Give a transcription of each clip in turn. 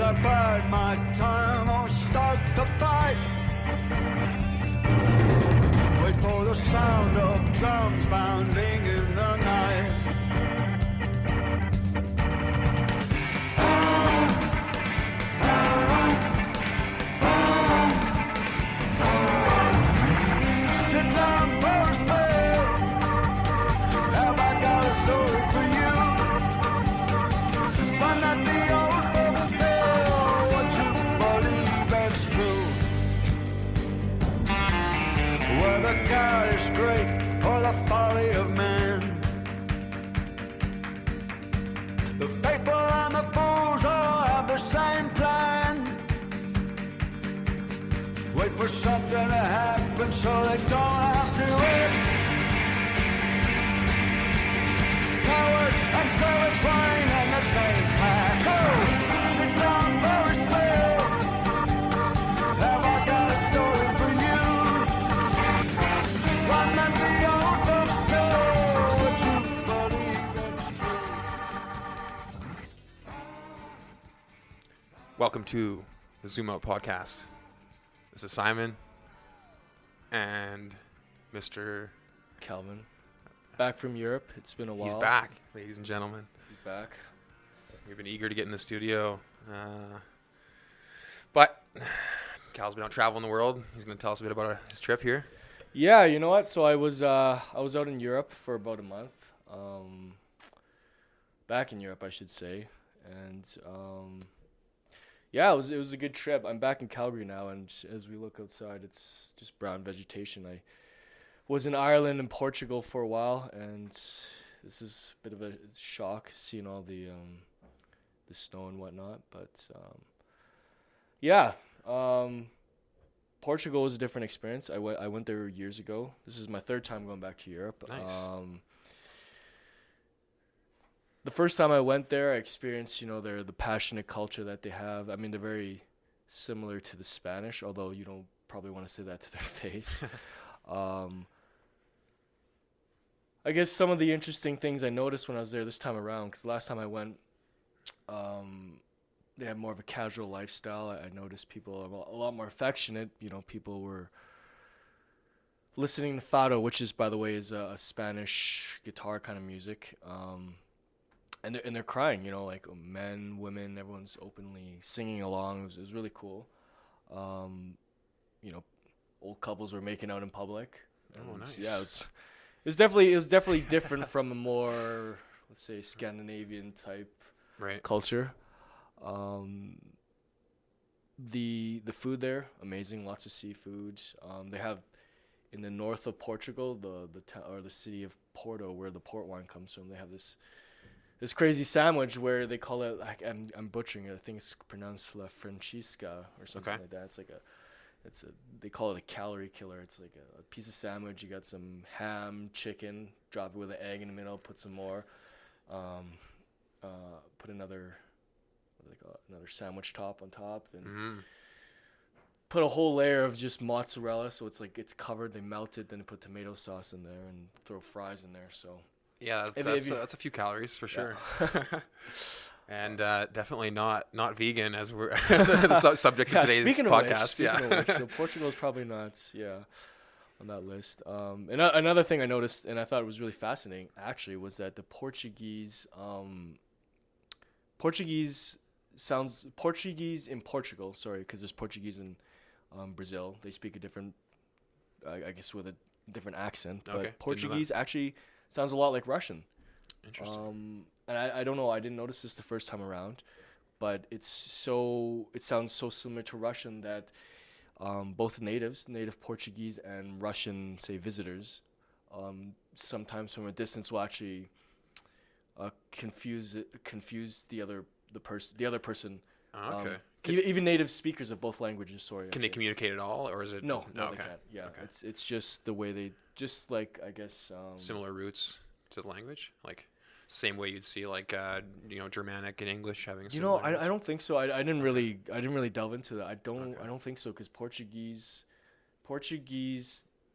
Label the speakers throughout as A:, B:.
A: I bide my time or start to fight. Wait for the sound of drums pounding in the night. Sit down for a spell. Have I got a story for you? One that the old folks tell, what you believe that's true. Whether God is great or the folly of man, the faithful and the fools all have the same plan. Wait for something to happen so they don't have to wait. Cowards and servants flying in the same pack. Oh, sit down for a spell. Have I got a story for you? One that the old folks know, what you believe that's true.
B: Welcome to the Zoom Out Podcast. This is Simon and Mr.
C: Calvin. Back from Europe. It's been a while.
B: He's back, ladies and gentlemen.
C: He's back.
B: We've been eager to get in the studio. But Cal's been out traveling the world. He's going to tell us a bit about his trip here.
C: Yeah, you know what? So I was out in Europe for about a month. Back in Europe, I should say. And yeah, it was a good trip. I'm back in Calgary now, and as we look outside, it's just brown vegetation. I was in Ireland and Portugal for a while, and this is a bit of a shock seeing all the snow and whatnot. But yeah, Portugal was a different experience. I went there years ago. This is my third time going back to Europe.
B: Nice.
C: The first time I went there, I experienced, the passionate culture that they have. I mean, they're very similar to the Spanish, although you don't probably want to say that to their face. I guess some of the interesting things I noticed when I was there this time around, because last time I went, they had more of a casual lifestyle. I noticed people are a lot more affectionate. People were listening to fado, which is, by the way, is a Spanish guitar kind of music. And they're crying, like men, women, everyone's openly singing along. It was really cool. Old couples were making out in public.
B: Oh, nice.
C: Yeah, it was definitely different from a more, let's say, Scandinavian type culture. The food there, amazing, lots of seafood. They have in the north of Portugal, the city of Porto, where the port wine comes from. They have this crazy sandwich where they call it, like, I'm butchering it. I think it's pronounced La Francisca or something like that. They call it a calorie killer. It's like a piece of sandwich. You got some ham, chicken, drop it with an egg in the middle, put some more, put another sandwich top on top, then put a whole layer of just mozzarella, so it's covered. They melt it, then they put tomato sauce in there and throw fries in there. So
B: yeah, that's a few calories for sure. And definitely not vegan, as we're the subject of today's podcast.
C: Speaking of which, so Portugal is probably not on that list. And another thing I noticed, and I thought it was really fascinating, actually, was that the Portuguese sounds Portuguese in Portugal. Sorry, because there's Portuguese in Brazil. They speak a different, I guess, with a different accent. But Portuguese actually sounds a lot like Russian.
B: Interesting.
C: And I don't know, I didn't notice this the first time around, but it sounds so similar to Russian that both native Portuguese and Russian, say, visitors, sometimes from a distance will actually confuse the other person.
B: Okay.
C: Even native speakers of both languages. Sorry.
B: Can they communicate at all, or is it?
C: No, they
B: okay.
C: can't. Yeah, okay. It's just the way they, just like, I guess.
B: Similar roots to the language, like same way you'd see like Germanic and English having. A similar
C: I don't think so. I didn't really delve into that. I don't think so, because Portuguese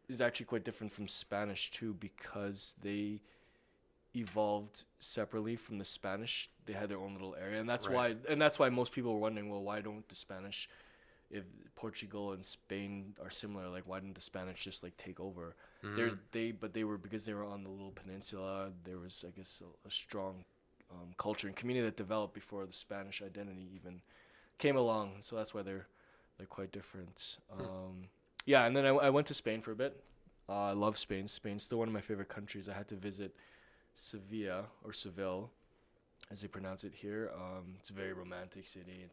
C: is actually quite different from Spanish too, because they evolved separately from the Spanish. They had their own little area, and that's
B: Right.
C: why most people were wondering, well, why don't the Spanish, if Portugal and Spain are similar, like why didn't the Spanish just like take over? They were because they were on the little peninsula. There was, I guess, a strong culture and community that developed before the Spanish identity even came along. So that's why they're quite different. Yeah, and then I went to Spain for a bit. I love Spain. Spain's still one of my favorite countries. I had to visit Sevilla, or Seville, as they pronounce it here. It's a very romantic city.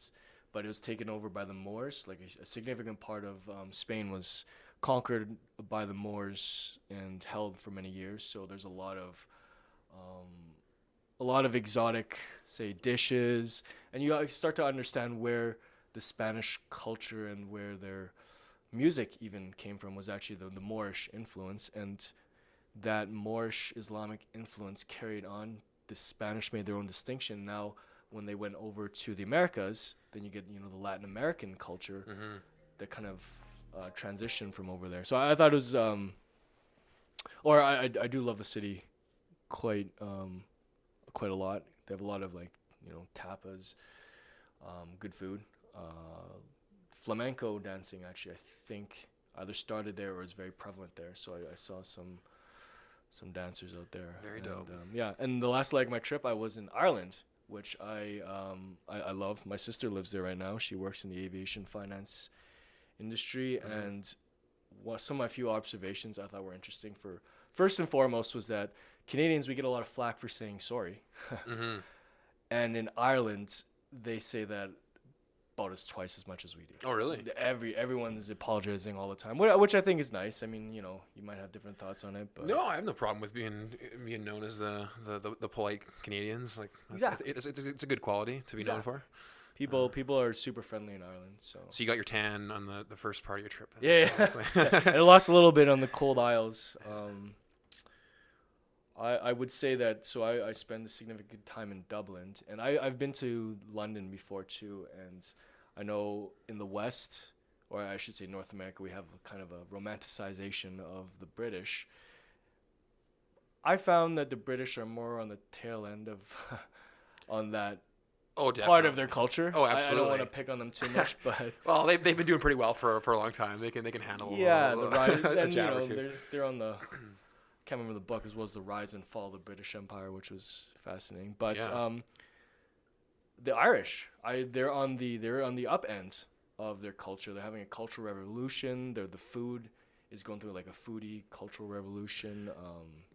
C: But it was taken over by the Moors. Like a significant part of Spain was conquered by the Moors and held for many years. So there's a lot of exotic, say, dishes, and you start to understand where the Spanish culture and where their music even came from was actually the Moorish influence, and that Moorish Islamic influence carried on. The Spanish made their own distinction. Now, when they went over to the Americas, then you get the Latin American culture that kind of transitioned from over there. So I thought it was, I do love the city quite a lot. They have a lot of tapas, good food. Flamenco dancing, actually, I think either started there or is very prevalent there. So I saw some dancers out there.
B: Very dope.
C: Yeah, and the last leg of my trip, I was in Ireland, which I love. My sister lives there right now. She works in the aviation finance industry, and some of my few observations I thought were interesting. First and foremost was that Canadians, we get a lot of flack for saying sorry. And in Ireland, they say that about as twice as much as we do.
B: Oh, really?
C: Everyone's apologizing all the time, which I think is nice. I mean, you might have different thoughts on it, but
B: no, I have no problem with being known as the polite Canadians. Like, it's a good quality to be known for.
C: People are super friendly in Ireland. So
B: you got your tan on the first part of your trip.
C: Yeah. And I lost a little bit on the cold Isles. I would say that. So I spend a significant time in Dublin, and I've been to London before too, and I know in the West, or I should say North America, we have kind of a romanticization of the British. I found that the British are more on the tail end of on that part of their culture.
B: Oh, absolutely.
C: I don't want to pick on them too much, but
B: well, they've been doing pretty well for a long time. They can handle
C: the rise, and
B: jab or two.
C: they're on the. Can't remember the book, as well as the rise and fall of the British Empire, which was fascinating. But the Irish, they're on the up end of their culture. They're having a cultural revolution. The food is going through like a foodie cultural revolution.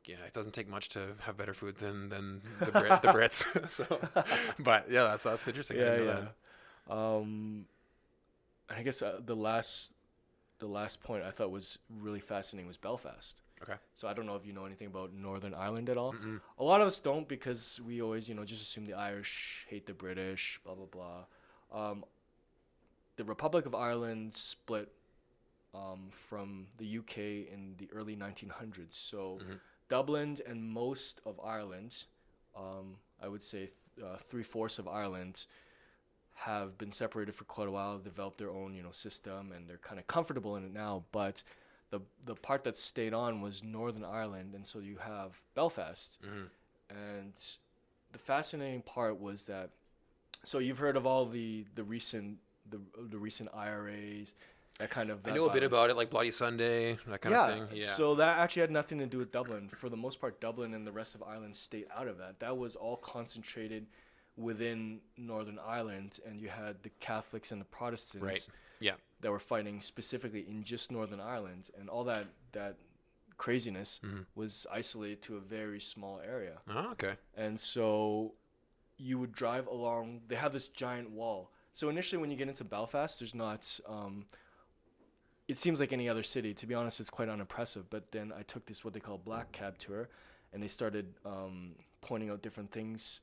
B: Yeah, it doesn't take much to have better food than the Brits. So, but yeah, that's interesting.
C: Yeah. And I guess the last point I thought was really fascinating was Belfast.
B: Okay.
C: So I don't know if you know anything about Northern Ireland at all. A lot of us don't, because we always, just assume the Irish hate the British, blah, blah, blah. The Republic of Ireland split from the UK in the early 1900s. So Dublin and most of Ireland, I would say 3/4 of Ireland, have been separated for quite a while, developed their own, system, and they're kind of comfortable in it now. But the part that stayed on was Northern Ireland, and so you have Belfast. And the fascinating part was that, so you've heard of all the recent IRAs, that kind of.
B: I know a bit about it, like Bloody Sunday, that kind of thing. Yeah.
C: So that actually had nothing to do with Dublin. For the most part, Dublin and the rest of Ireland stayed out of that. That was all concentrated within Northern Ireland, and you had the Catholics and the Protestants.
B: Right. Yeah.
C: That were fighting specifically in just Northern Ireland, and all that craziness was isolated to a very small area.
B: Oh, okay.
C: And so you would drive along. They have this giant wall. So initially, when you get into Belfast, there's not. It seems like any other city. To be honest, it's quite unimpressive. But then I took this what they call black cab tour, and they started pointing out different things.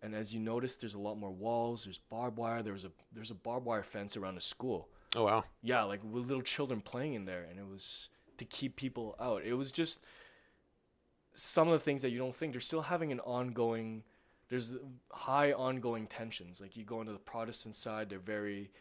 C: And as you notice, there's a lot more walls. There's barbed wire. There's a barbed wire fence around a school.
B: Oh, wow.
C: Yeah, like with little children playing in there, and it was to keep people out. It was just some of the things that you don't think. They're still having there's high ongoing tensions. Like you go into the Protestant side, they're very,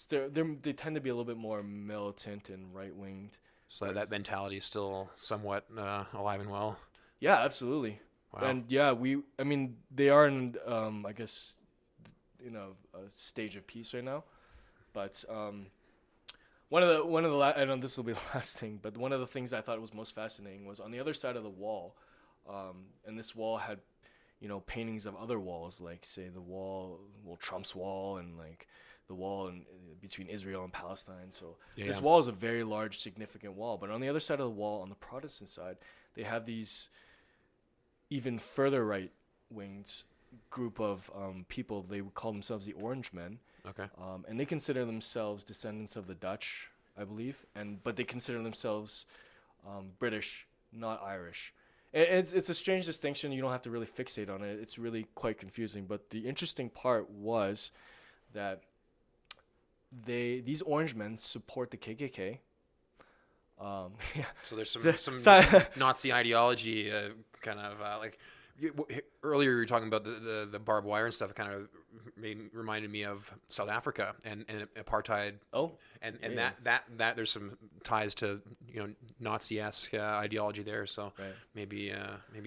C: they tend to be a little bit more militant and right-winged.
B: So that mentality is still somewhat alive and well.
C: Yeah, absolutely.
B: Wow.
C: And yeah, I mean, they are in, I guess, a stage of peace right now. But I know this will be the last thing, but one of the things I thought was most fascinating was on the other side of the wall, and this wall had, paintings of other walls, like say the wall, Trump's wall, and like the wall between Israel and Palestine. So this wall is a very large, significant wall. But on the other side of the wall, on the Protestant side, they have these even further right wings group of people. They would call themselves the Orangemen.
B: Okay.
C: And they consider themselves descendants of the Dutch, I believe, but they consider themselves British, not Irish. It's a strange distinction. You don't have to really fixate on it. It's really quite confusing. But the interesting part was that these Orangemen support the KKK. Yeah.
B: So there's some Nazi ideology, kind of like earlier you were talking about the barbed wire and stuff. It kind of reminded me of South Africa and apartheid.
C: Oh,
B: and that there's some ties to Nazi-esque ideology there. So maybe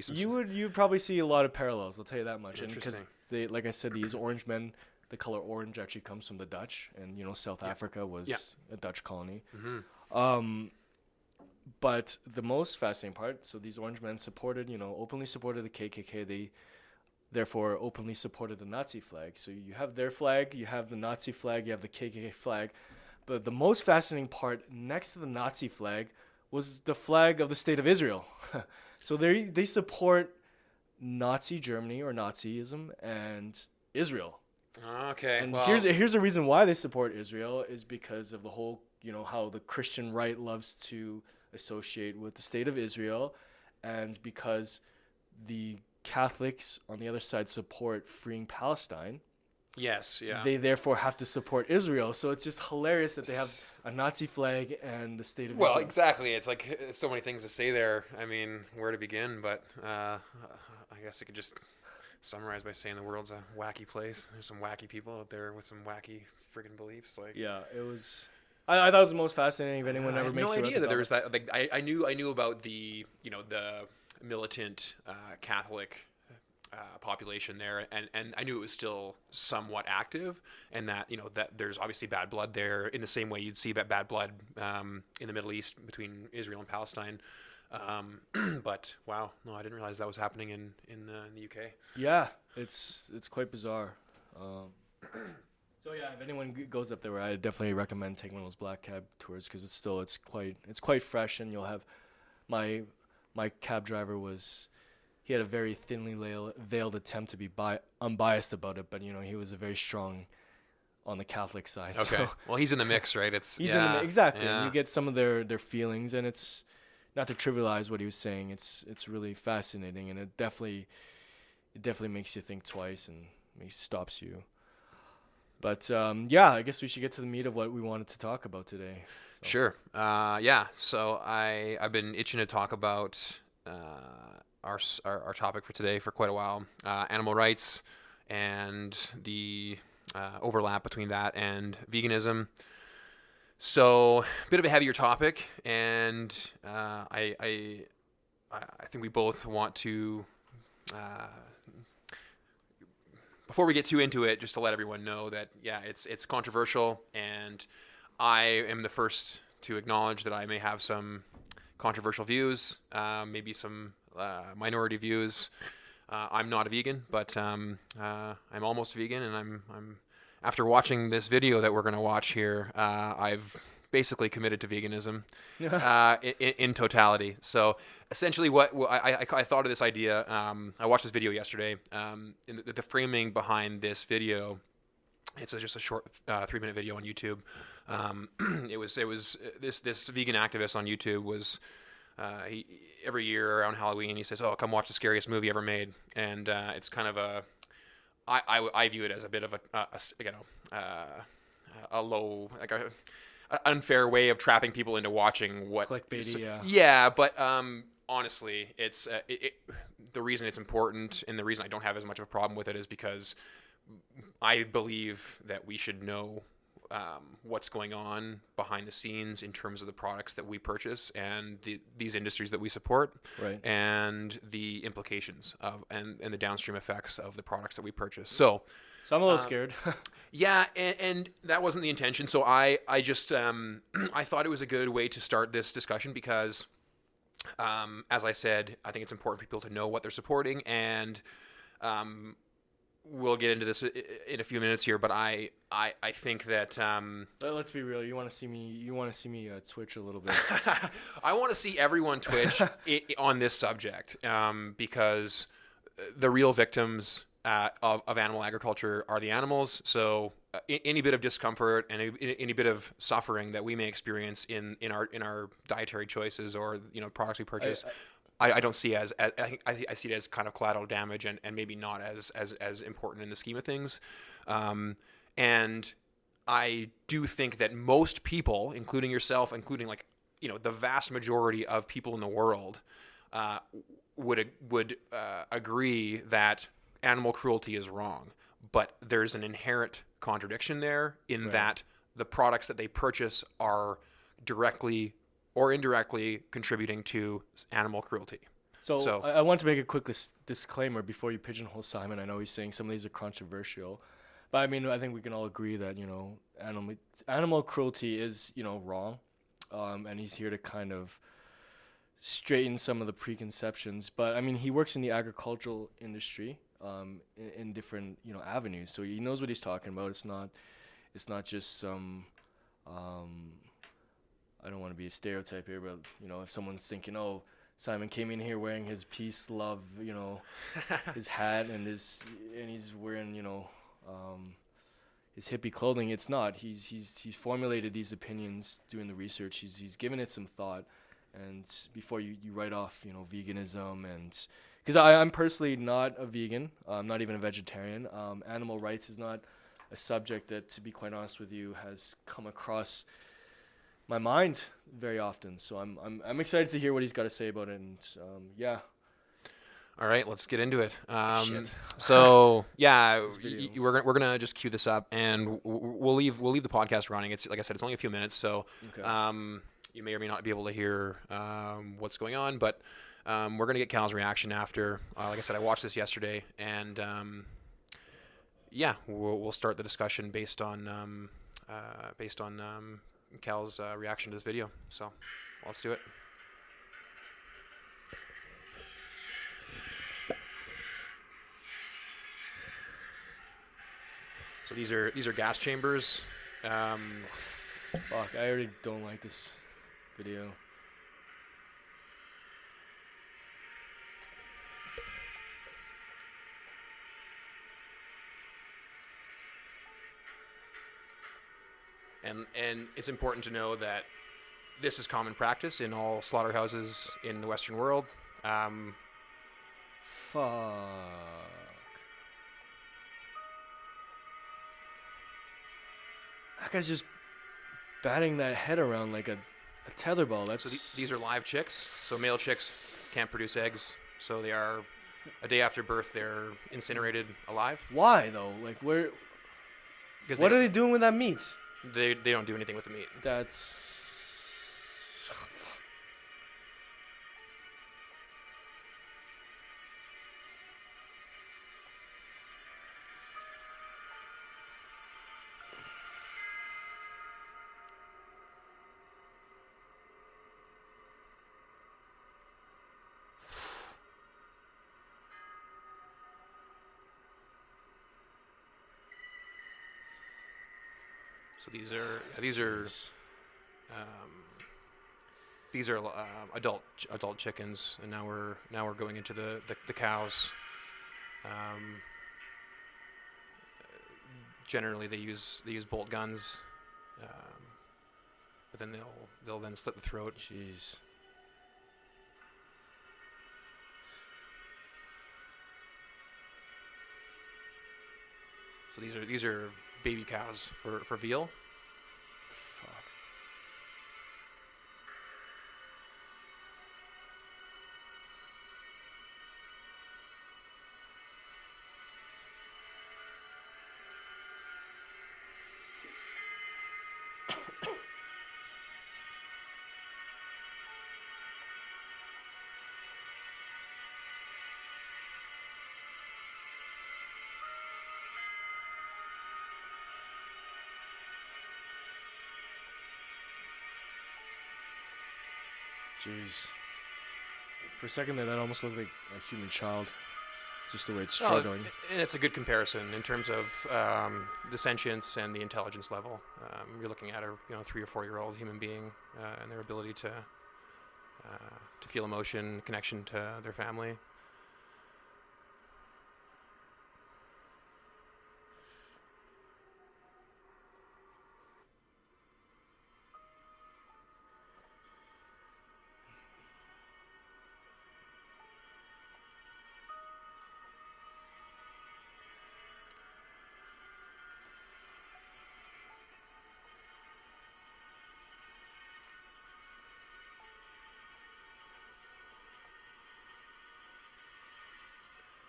B: some.
C: You'd probably see a lot of parallels. I'll tell you that much. And
B: Interesting.
C: because like I said, these Orangemen, the color orange actually comes from the Dutch, and South Africa was a Dutch colony.
B: Mm-hmm.
C: But the most fascinating part, so these Orangemen openly supported the KKK. They therefore openly supported the Nazi flag. So you have their flag, you have the Nazi flag, you have the KKK flag. But the most fascinating part, next to the Nazi flag, was the flag of the State of Israel. So they support Nazi Germany or Nazism and Israel.
B: Okay.
C: And here's a reason why they support Israel is because of the whole, how the Christian right loves to associate with the State of Israel, and because the Catholics on the other side support freeing Palestine.
B: Yes, yeah.
C: They therefore have to support Israel. So it's just hilarious that they have a Nazi flag and the State of Israel.
B: Well, exactly. It's like so many things to say there. I mean, where to begin? But I guess I could just summarize by saying the world's a wacky place. There's some wacky people out there with some wacky friggin' beliefs. Like,
C: yeah, it was. I thought it was the most fascinating. If anyone ever makes
B: no idea that there was that. Like, I knew about the the militant Catholic population there, and I knew it was still somewhat active, and that that there's obviously bad blood there in the same way you'd see bad blood in the Middle East between Israel and Palestine. But wow, no, I didn't realize that was happening in the UK.
C: Yeah, it's quite bizarre. So yeah, if anyone goes up there, I definitely recommend taking one of those black cab tours because it's quite fresh, and you'll have my cab driver he had a very thinly veiled attempt to be unbiased about it, but he was a very strong on the Catholic side.
B: Okay, so, well, he's in the mix, right?
C: He's in the mix, exactly. Yeah. And you get some of their feelings, and it's not to trivialize what he was saying. It's really fascinating, and it definitely makes you think twice and stops you. But yeah, I guess we should get to the meat of what we wanted to talk about today. So.
B: Sure. Yeah. So I've been itching to talk about our topic for today for quite a while. Animal rights and the overlap between that and veganism. So a bit of a heavier topic, and I think we both want to. Before we get too into it, just to let everyone know that, yeah, it's controversial, and I am the first to acknowledge that I may have some controversial views, maybe some minority views. I'm not a vegan, but I'm almost vegan, and I'm after watching this video that we're going to watch here, I've basically committed to veganism in totality. So essentially what I thought of this idea, I watched this video yesterday, in the framing behind this video, it's just a short 3-minute video on YouTube. It was this vegan activist on YouTube was, every year around Halloween, he says, "Oh, come watch the scariest movie ever made." And it's kind of I view it as a bit of a low, like a unfair way of trapping people into watching what
C: clickbaity,
B: yeah, but honestly, it's the reason it's important, and the reason I don't have as much of a problem with it is because I believe that we should know what's going on behind the scenes in terms of the products that we purchase and these industries that we support,
C: Right.
B: and the implications of and the downstream effects of the products that we purchase. So
C: I'm a little scared.
B: yeah, and that wasn't the intention. So I just I thought it was a good way to start this discussion because, as I said, I think it's important for people to know what they're supporting, and we'll get into this in a few minutes here. But I think that
C: Let's be real. You want to see me twitch a little bit.
B: I want to see everyone twitch on this subject because the real victims of animal agriculture are the animals. So any bit of discomfort and any bit of suffering that we may experience in our dietary choices or products we purchase, I don't see as I see it as kind of collateral damage and maybe not as important in the scheme of things. And I do think that most people, including yourself, including the vast majority of people in the world, would agree that animal cruelty is wrong. But there's an inherent contradiction there in
C: Right.
B: that the products that they purchase are directly or indirectly contributing to animal cruelty.
C: So I want to make a quick disclaimer before you pigeonhole Simon. I know he's saying some of these are controversial, but I mean, I think we can all agree that animal cruelty is wrong, and he's here to kind of straighten some of the preconceptions. But I mean, he works in the agricultural industry, in different avenues, so he knows what he's talking about. It's not just some I don't want to be a stereotype here, but if someone's thinking, oh, Simon came in here wearing his peace, love, his hat and he's wearing his hippie clothing, it's not. He's formulated these opinions doing the research. He's given it some thought, and before you write off veganism, and because I'm personally not a vegan, I'm not even a vegetarian. Animal rights is not a subject that, to be quite honest with you, has come across my mind very often. So I'm excited to hear what he's got to say about it, and yeah.
B: All right, let's get into it.
C: Shit.
B: So yeah,
C: video.
B: we're gonna just cue this up, and we'll leave the podcast running. It's like I said, it's only a few minutes, so
C: Okay.
B: you may or may not be able to hear what's going on, but we're gonna get Cal's reaction after. Like I said, I watched this yesterday, and yeah, we'll start the discussion based on Cal's reaction to this video. So let's do it. So these are gas chambers.
C: Fuck, I already don't like this video.
B: And it's important to know that this is common practice in all slaughterhouses in the Western world.
C: Fuck. That guy's just batting that head around like a tetherball. That's
B: So these are live chicks. So male chicks can't produce eggs. So they are, a day after birth, they're incinerated alive.
C: why though? Like where?
B: Because
C: What are they doing with that meat?
B: They don't do anything with the meat.
C: That's.
B: So these are adult chickens, and now we're going into the cows. Generally, they use bolt guns, but then they'll then slit the throat.
C: Jeez.
B: So these are baby cows for veal.
C: Fuck. Jeez. For a second there, that almost looked like a human child. Just the way it's
B: Well,
C: struggling.
B: and it's a good comparison in terms of the sentience and the intelligence level. You're looking at a 3 or 4 year old human being and their ability to feel emotion, connection to their family.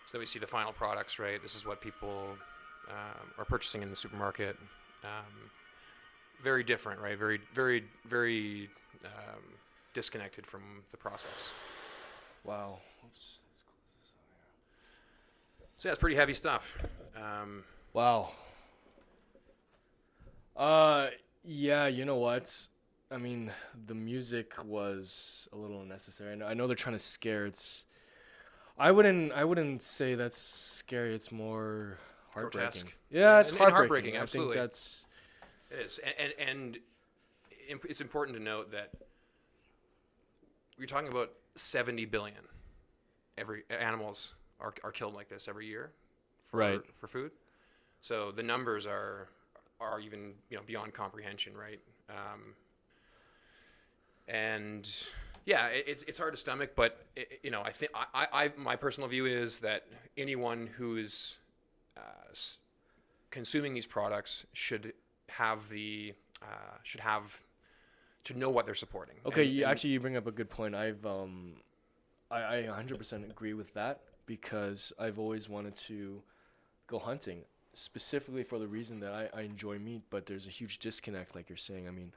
B: So then we see the final products, right? This is what people are purchasing in the supermarket. Very different, right? Very, very, very disconnected from the process.
C: Wow. Oops. Let's close this out here.
B: So yeah, it's pretty heavy stuff.
C: Wow. Yeah, you know what? I mean, the music was a little unnecessary. I know they're trying to scare. I wouldn't say that's scary. It's more heartbreaking.
B: Grotesque.
C: Yeah, it's
B: and
C: heartbreaking.
B: absolutely.
C: I think that's.
B: It is, and it's important to note that we're talking about 70 billion animals are killed like this every year for food. So the numbers are even beyond comprehension, right? And yeah, it's hard to stomach, but I think my personal view is that anyone who is consuming these products should know what they're supporting.
C: Okay, you bring up a good point. I 100% agree with that because I've always wanted to go hunting, specifically for the reason that I enjoy meat, but there's a huge disconnect, like you're saying. I mean,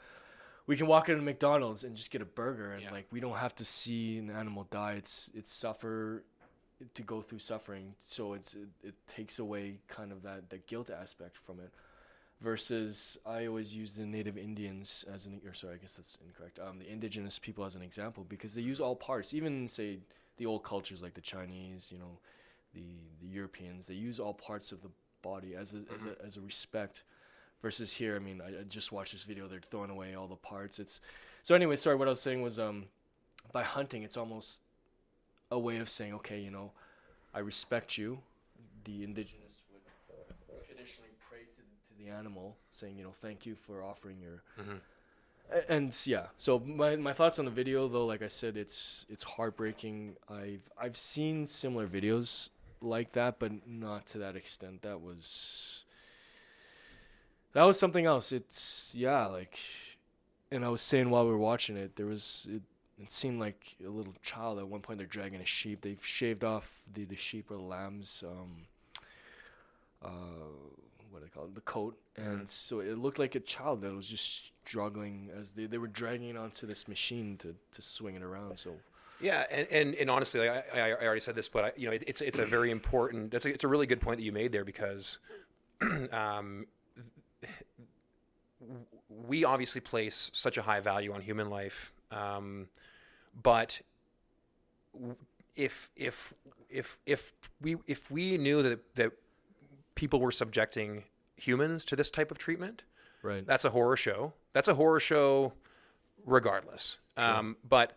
C: we can walk into McDonald's and just get a burger, and like we don't have to see an animal die. It's suffer to go through suffering, so it takes away kind of that guilt aspect from it. Versus, I always use the Native Indians as I guess that's incorrect. The indigenous people as an example because they use all parts. Even say the old cultures like the Chinese, the Europeans, they use all parts of the body as a respect. Versus here, I mean, I just watched this video. They're throwing away all the parts. So anyway. Sorry, what I was saying was, by hunting, it's almost a way of saying, okay, I respect you. The indigenous would traditionally pray to the animal, saying, thank you for offering your. Mm-hmm. And yeah. So my thoughts on the video, though, like I said, it's heartbreaking. I've seen similar videos like that, but not to that extent. That was something else. And I was saying while we were watching it, it seemed like a little child. At one point, they're dragging a sheep. They've shaved off the sheep or the lamb's, what do they call it, the coat. And so it looked like a child that was just struggling as they were dragging it onto this machine to swing it around. So.
B: Yeah, and honestly, I already said this, but it's a very important. It's a really good point that you made there because. We obviously place such a high value on human life, but if we knew that people were subjecting humans to this type of treatment,
C: right?
B: That's a horror show. That's a horror show, regardless. Sure. But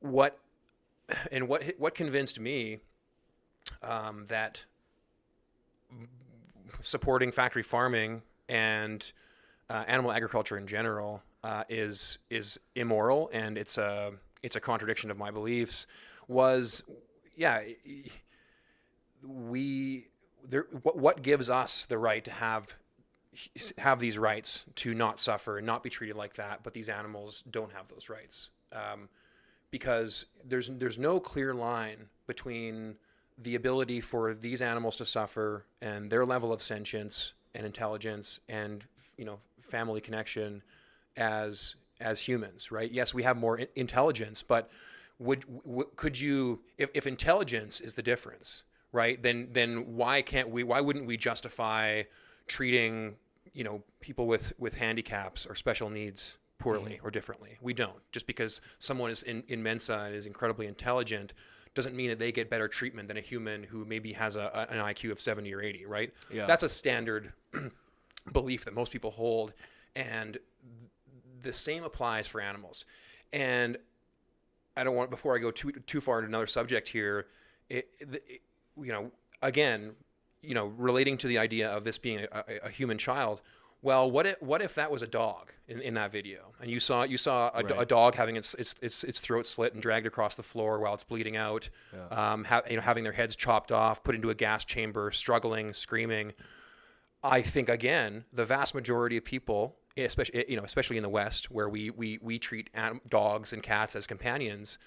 B: what convinced me that supporting factory farming and animal agriculture in general is immoral, and it's a contradiction of my beliefs. What gives us the right to have these rights to not suffer and not be treated like that, but these animals don't have those rights, because there's no clear line between the ability for these animals to suffer and their level of sentience and intelligence and family connection as humans, right? Yes, we have more intelligence, but could you, if intelligence is the difference, right? Then why wouldn't we justify treating people with handicaps or special needs poorly or differently. We don't. Just because someone is in Mensa and is incredibly intelligent doesn't mean that they get better treatment than a human who maybe has an IQ of 70 or 80, right?
C: Yeah.
B: That's a standard belief that most people hold, and the same applies for animals. And I don't want, before I go too far into another subject here, again, relating to the idea of this being a human child. Well, what if that was a dog in that video, and you saw a dog having its throat slit and dragged across the floor while it's bleeding out, having their heads chopped off, put into a gas chamber, struggling, screaming. I think again, the vast majority of people, especially in the West, where we treat dogs and cats as companions,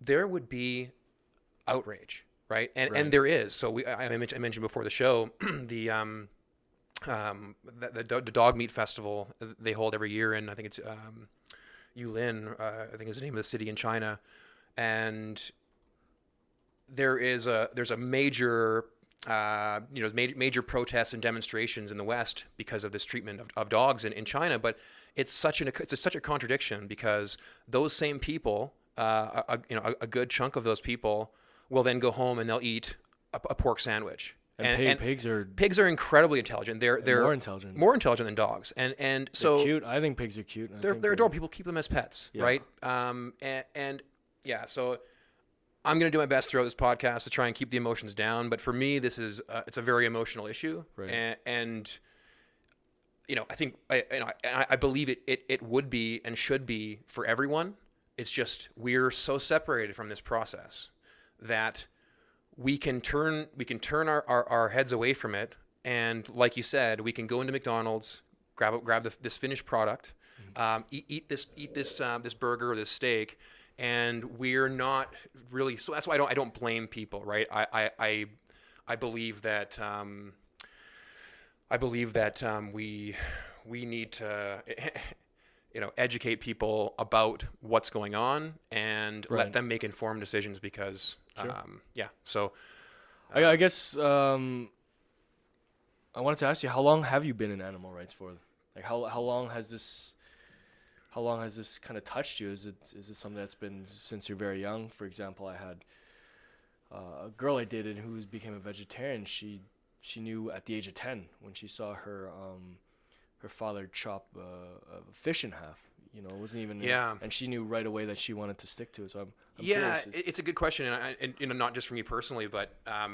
B: there would be outrage, right? And there is. So I mentioned before the show the dog meat festival they hold every year, and I think it's Yulin, I think is the name of the city in China, and there's a major major protests and demonstrations in the West because of this treatment of dogs in China. But it's such a contradiction, because those same people, a good chunk of those people, will then go home and they'll eat a pork sandwich.
C: And pigs
B: are incredibly intelligent. They're more intelligent than dogs, and so
C: they're cute. I think pigs are cute.
B: They're adorable. People keep them as pets, right? So I'm going to do my best throughout this podcast to try and keep the emotions down. But for me, this is it's a very emotional issue,
C: right.
B: and I think I believe it would be and should be for everyone. It's just we're so separated from this process that we can turn our heads away from it, and like you said, we can go into McDonald's, grab this finished product, eat this burger or this steak, and we're not really. So that's why I don't blame people, right? I believe that we need to educate people about what's going on and let them make informed decisions, because so
C: I guess I wanted to ask you, how long have you been in animal rights for? Like how long has this kind of touched you? Is it something that's been since you're very young? For example, I had a girl I dated who became a vegetarian. She knew at the age of 10 when she saw her father chop a fish in half. It wasn't even and she knew right away that she wanted to stick to it. So I'm curious.
B: It's a good question, and not just for me personally, but I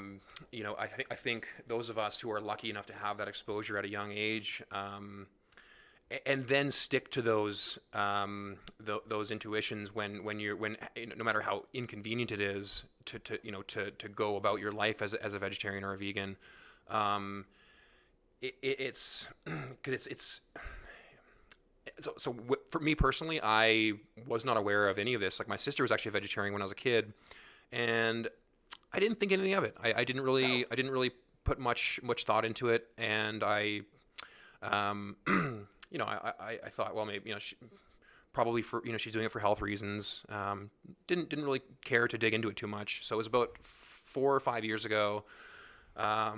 B: think those of us who are lucky enough to have that exposure at a young age, and then stick to those intuitions when no matter how inconvenient it is to go about your life as a vegetarian or a vegan. It's for me personally, I was not aware of any of this. Like, my sister was actually a vegetarian when I was a kid, and I didn't think anything of it. I didn't really put much thought into it, and I thought, well, maybe probably for she's doing it for health reasons. Didn't really care to dig into it too much. So it was about 4 or 5 years ago. I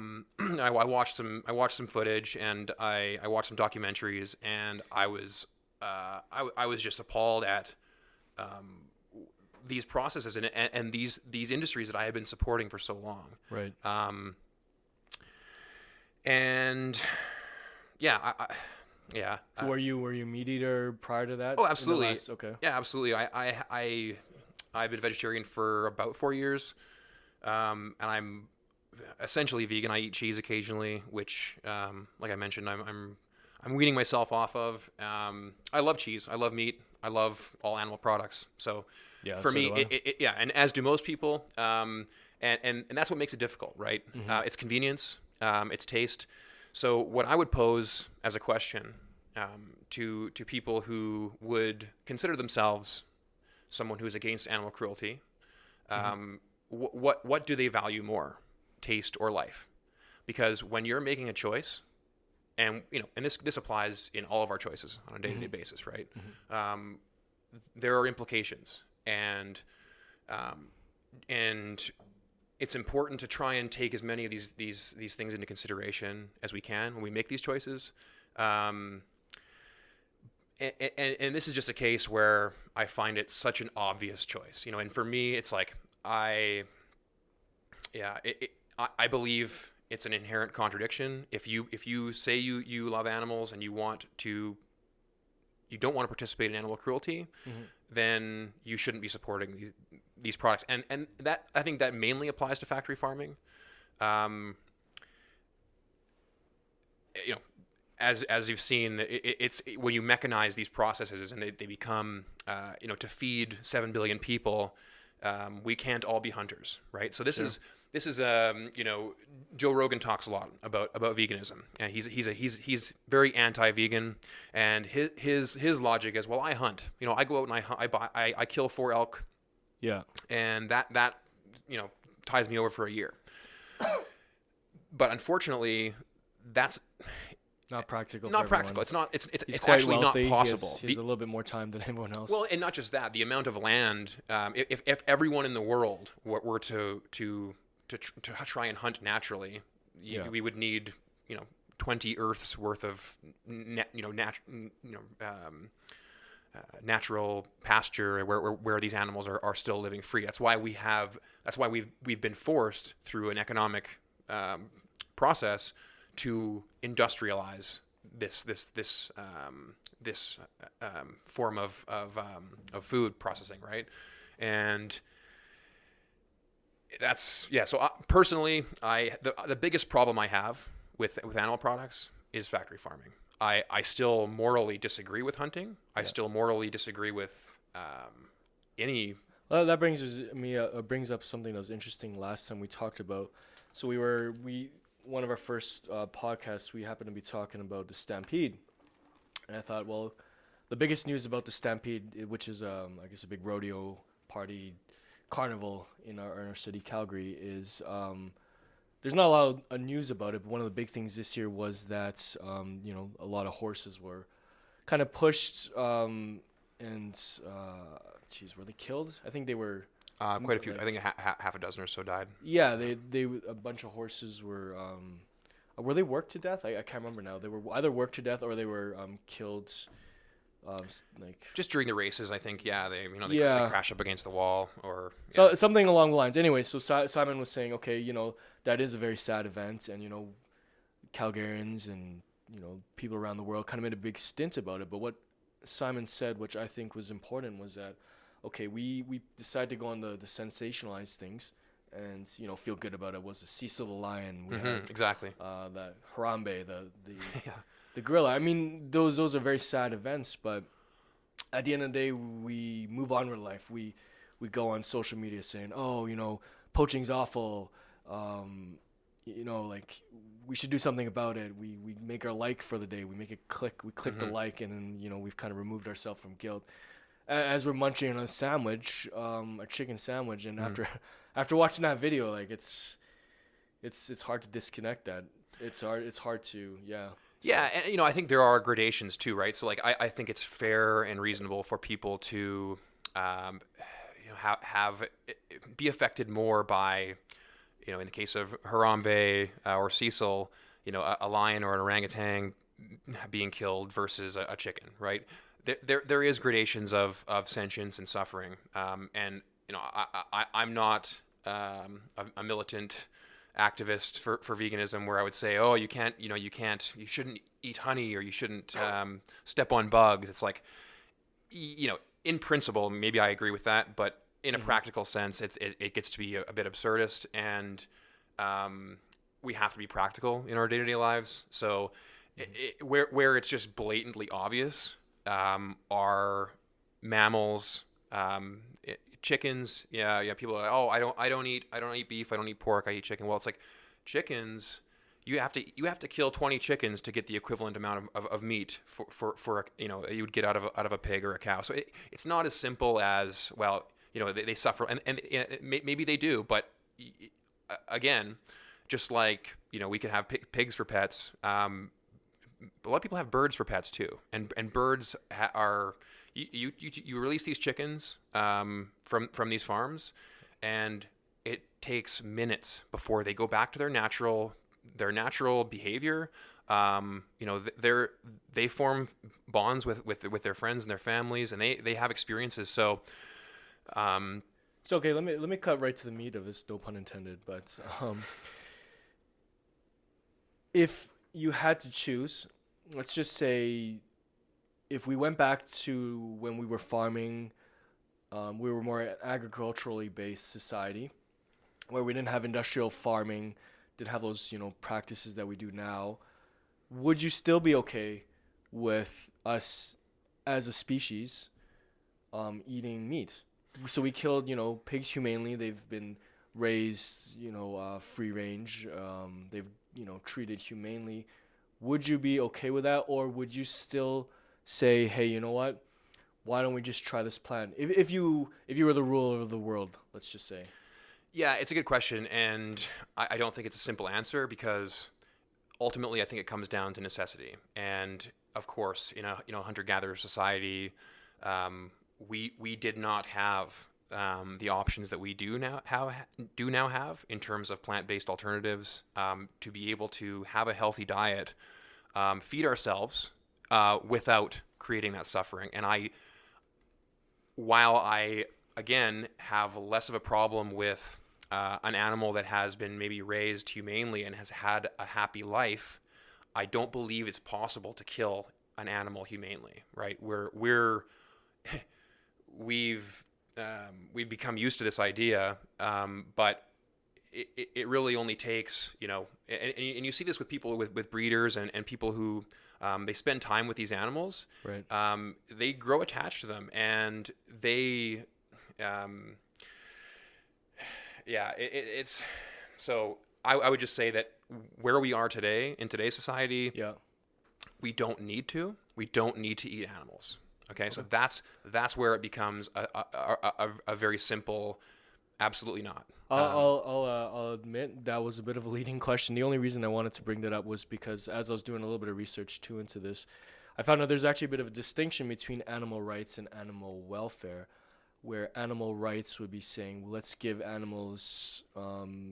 B: watched some footage, and I watched some documentaries, and I was just appalled at these processes and these industries that I had been supporting for so long.
C: Right.
B: And yeah,
C: So were you meat eater prior to that?
B: Oh, absolutely.
C: Okay.
B: Yeah, absolutely. I've been vegetarian for about 4 years, and I'm essentially vegan. I eat cheese occasionally, which, like I mentioned, I'm weaning myself off of. I love cheese. I love meat. I love all animal products. So for me, and as do most people. And that's what makes it difficult, right? Mm-hmm. It's convenience. It's taste. So what I would pose as a question to people who would consider themselves someone who is against animal cruelty, what do they value more, taste or life? Because when you're making a choice, and this applies in all of our choices on a day-to-day basis, right? Mm-hmm. There are implications, and it's important to try and take as many of these things into consideration as we can when we make these choices. and this is just a case where I find it such an obvious choice, and for me, it's like I believe it's an inherent contradiction. If you say you love animals and you don't want to participate in animal cruelty, then you shouldn't be supporting these products. And that, I think that mainly applies to factory farming. As you've seen, it's when you mechanize these processes and they become, to feed 7 billion people, we can't all be hunters, right? So this is Joe Rogan talks a lot about veganism, and he's very anti-vegan, and his logic is, well, I hunt, I go out and I kill 4 elk, and that ties me over for a year. But unfortunately, that's
C: not practical.
B: Not practical. It's not. It's
C: quite
B: actually
C: wealthy.
B: Not possible.
C: He has a little bit more time than everyone else.
B: Well, and not just that. The amount of land. If everyone in the world were to try and hunt naturally, we would need 20 Earths worth of natural pasture where these animals are still living free. That's why we've been forced through an economic process to industrialize this form of food processing, right? And that's So personally, the biggest problem I have with animal products is factory farming. I still morally disagree with hunting. I still morally disagree with any.
C: Well, that brings up something that was interesting last time we talked about. So one of our first podcasts, we happened to be talking about the Stampede, and I thought, well, the biggest news about the Stampede, which is I guess a big rodeo party carnival in our city, Calgary, is there's not a lot of news about it, but one of the big things this year was that a lot of horses were kind of pushed and were they killed? I think they were.
B: Quite a few. I think half a dozen or so died.
C: Yeah, they a bunch of horses were they worked to death? I can't remember now. They were either worked to death or they were killed.
B: Just during the races, I think. Yeah, they crash up against the wall or. Yeah.
C: So something along the lines. Anyway, so Simon was saying, okay, that is a very sad event, and Calgarians and people around the world kind of made a big stint about it. But what Simon said, which I think was important, was that, okay, we decided to go on the sensationalized things and feel good about it. Was the Cecil the lion? We had,
B: exactly.
C: That Harambe, the gorilla. I mean, those are very sad events, but at the end of the day, we move on with life. We go on social media saying, oh, poaching's awful. We should do something about it. We make our like for the day. We make it click. We click the like, and then we've kind of removed ourselves from guilt. As we're munching on a sandwich, a chicken sandwich, and after watching that video, it's hard to disconnect that. It's hard to
B: Yeah, and I think there are gradations too, right? So I think it's fair and reasonable for people to be affected more by in the case of Harambe or Cecil, a lion or an orangutan being killed versus a chicken, right? There is gradations of sentience and suffering, and I'm not a militant activist for veganism where I would say, oh, you shouldn't eat honey or you shouldn't step on bugs. It's like, in principle, maybe I agree with that, but in a practical sense, it gets to be a bit absurdist, and we have to be practical in our day-to-day lives. So where it's just blatantly obvious, are mammals, chickens. Yeah. People are like, oh, I don't eat beef. I don't eat pork. I eat chicken. Well, it's like chickens. You have to kill 20 chickens to get the equivalent amount of meat for you would get out of a pig or a cow. So it's not as simple as, well, they suffer and maybe they do, but again, just like we could have pigs for pets. A lot of people have birds for pets too, and birds are you release these chickens from these farms, and it takes minutes before they go back to their natural behavior they form bonds with their friends and their families, and they have experiences. So,
C: So okay, let me cut right to the meat of this, no pun intended. But if you had to choose, let's just say, if we went back to when we were farming, we were more agriculturally based society, where we didn't have industrial farming, didn't have those practices that we do now. Would you still be okay with us as a species eating meat? So we killed, pigs humanely. They've been raised, free range. They've, treated humanely. Would you be okay with that, or would you still say, hey, you know what? Why don't we just try this plan? If you were the ruler of the world, let's just say.
B: Yeah, it's a good question, and I don't think it's a simple answer, because ultimately I think it comes down to necessity. And of course, hunter-gatherer society, we did not have the options that we do now have in terms of plant-based alternatives, to be able to have a healthy diet, feed ourselves without creating that suffering. And while I again have less of a problem with an animal that has been maybe raised humanely and has had a happy life, I don't believe it's possible to kill an animal humanely, right? We've become used to this idea, but it really only takes, and you see this with people, with breeders and people who they spend time with these animals.
C: Right.
B: They grow attached to them, and they, it's so I would just say that where we are today in today's society, we don't need to eat animals. Okay, so that's where it becomes a very simple, absolutely not.
C: I'll admit that was a bit of a leading question. The only reason I wanted to bring that up was because as I was doing a little bit of research too into this, I found out there's actually a bit of a distinction between animal rights and animal welfare, where animal rights would be saying, well, let's give animals,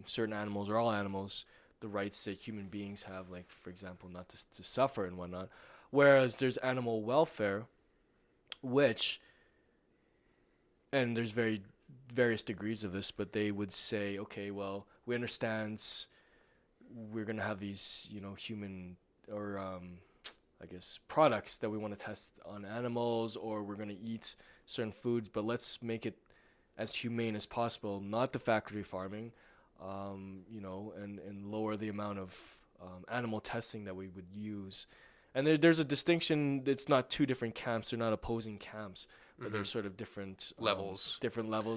C: certain animals or all animals, the rights that human beings have, like, for example, not to suffer and whatnot. Whereas there's animal welfare, which, and there's various degrees of this, but they would say, okay, well, we understand we're going to have these, human or, I guess, products that we want to test on animals, or we're going to eat certain foods, but let's make it as humane as possible, not the factory farming, and lower the amount of animal testing that we would use. And there's a distinction. It's not two different camps. They're not opposing camps, but they're sort of different
B: levels,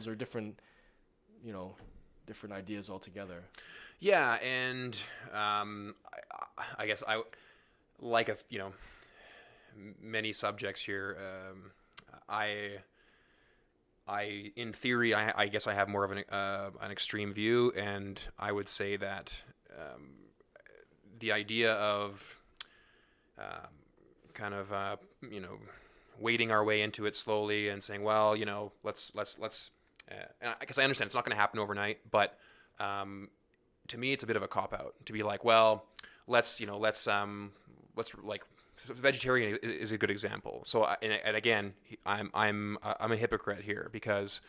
C: or different, different ideas altogether.
B: Yeah, and I guess I like many subjects here. I in theory, I guess I have more of an extreme view, and I would say that the idea of kind of wading our way into it slowly and saying, well, let's and because I understand it's not going to happen overnight, but to me it's a bit of a cop out to be like, well, let's like, vegetarian is a good example. So and again, I'm a hypocrite here, because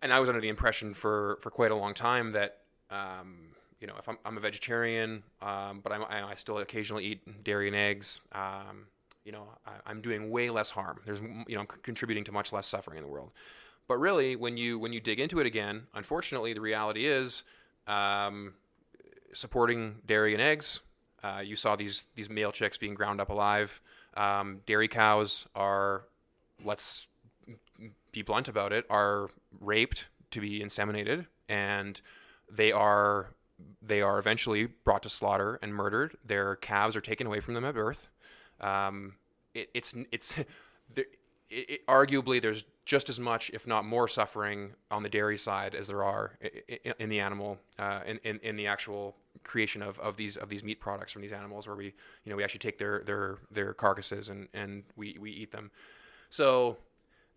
B: and I was under the impression for quite a long time that if I'm a vegetarian, but I still occasionally eat dairy and eggs, I'm doing way less harm. There's contributing to much less suffering in the world. But really, when you dig into it again, unfortunately, the reality is supporting dairy and eggs. You saw these male chicks being ground up alive. Dairy cows are, let's be blunt about it, are raped to be inseminated, and they are eventually brought to slaughter and murdered. Their calves are taken away from them at birth. Arguably there's just as much, if not more, suffering on the dairy side as there are in the animal, in the actual creation of these meat products from these animals, where we actually take their carcasses and we eat them. So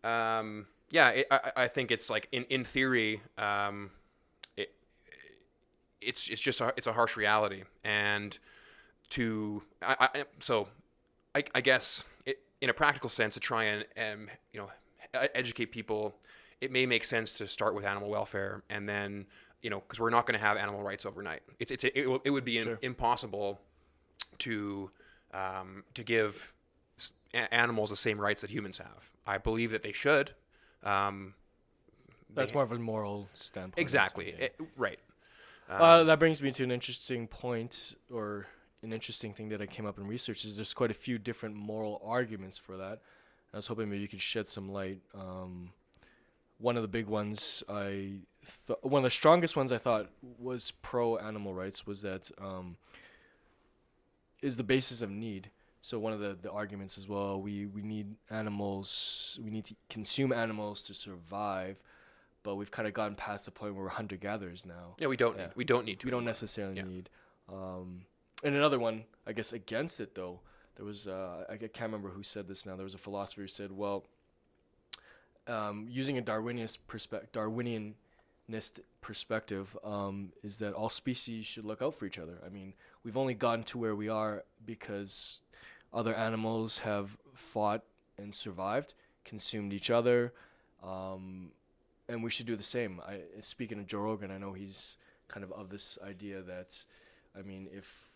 B: I think it's like in theory, it's just it's a harsh reality. And I guess in a practical sense, to try and educate people, it may make sense to start with animal welfare, and then because we're not going to have animal rights overnight. It would be impossible to give animals the same rights that humans have. I believe that they should.
C: That's more of a moral standpoint.
B: Exactly. Right.
C: That brings me to an interesting point, or an interesting thing that I came up in research, is there's quite a few different moral arguments for that. I was hoping maybe you could shed some light. One of the big ones, one of the strongest ones I thought was pro-animal rights, was that is the basis of need. So one of the arguments is, well, we need animals, we need to consume animals to survive, but we've kind of gotten past the point where we're hunter-gatherers now.
B: Yeah, we don't need to.
C: We don't necessarily need. And another one, I guess, against it, though, there was, I can't remember who said this now, there was a philosopher who said, well, using a Darwinianist perspective, is that all species should look out for each other. I mean, we've only gotten to where we are because other animals have fought and survived, consumed each other, and we should do the same. Speaking of Joe Rogan, I know he's kind of this idea that, I mean, if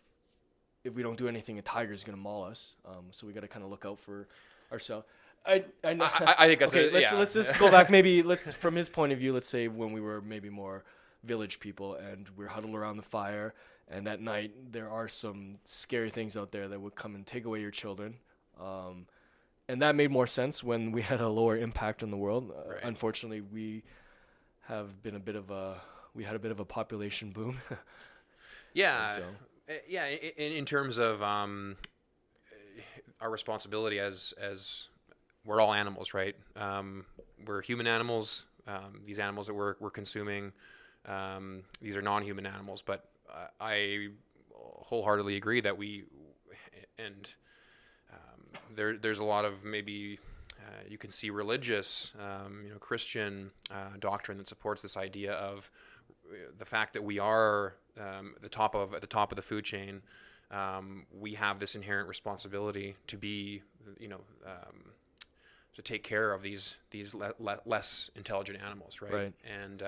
C: we don't do anything, a tiger's going to maul us, so we got to kind of look out for ourselves. I
B: think that's
C: okay. Let's just go back. Maybe from his point of view, let's say when we were maybe more village people and we're huddled around the fire, and at night there are some scary things out there that would come and take away your children. And that made more sense when we had a lower impact on the world.
B: Right.
C: Unfortunately, we had a bit of a population boom.
B: Yeah. Yeah. In terms of our responsibility as we're all animals, right? We're human animals. These animals that we're consuming, these are non-human animals. But I wholeheartedly agree that there's a lot of maybe you can see religious, Christian doctrine that supports this idea of the fact that we are at the top of the food chain. We have this inherent responsibility to be, to take care of these less intelligent animals, right? And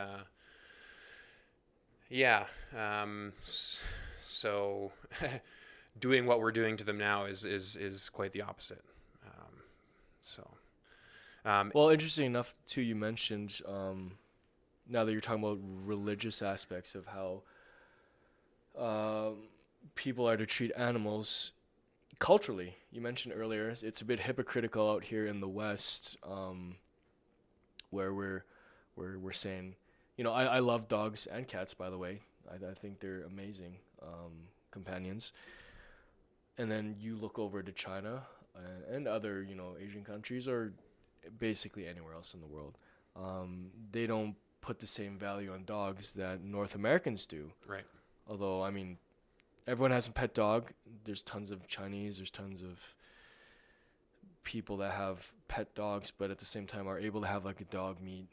B: so doing what we're doing to them now is quite the opposite.
C: Well, interesting enough too, you mentioned now that you're talking about religious aspects of how people are to treat animals culturally. You mentioned earlier it's a bit hypocritical out here in the West, where we're saying, I love dogs and cats, by the way. I think they're amazing companions. And then you look over to China and other Asian countries, or basically anywhere else in the world. They don't put the same value on dogs that North Americans do.
B: Right.
C: Although, I mean, everyone has a pet dog. There's tons of Chinese, there's tons of people that have pet dogs, but at the same time are able to have like a dog meat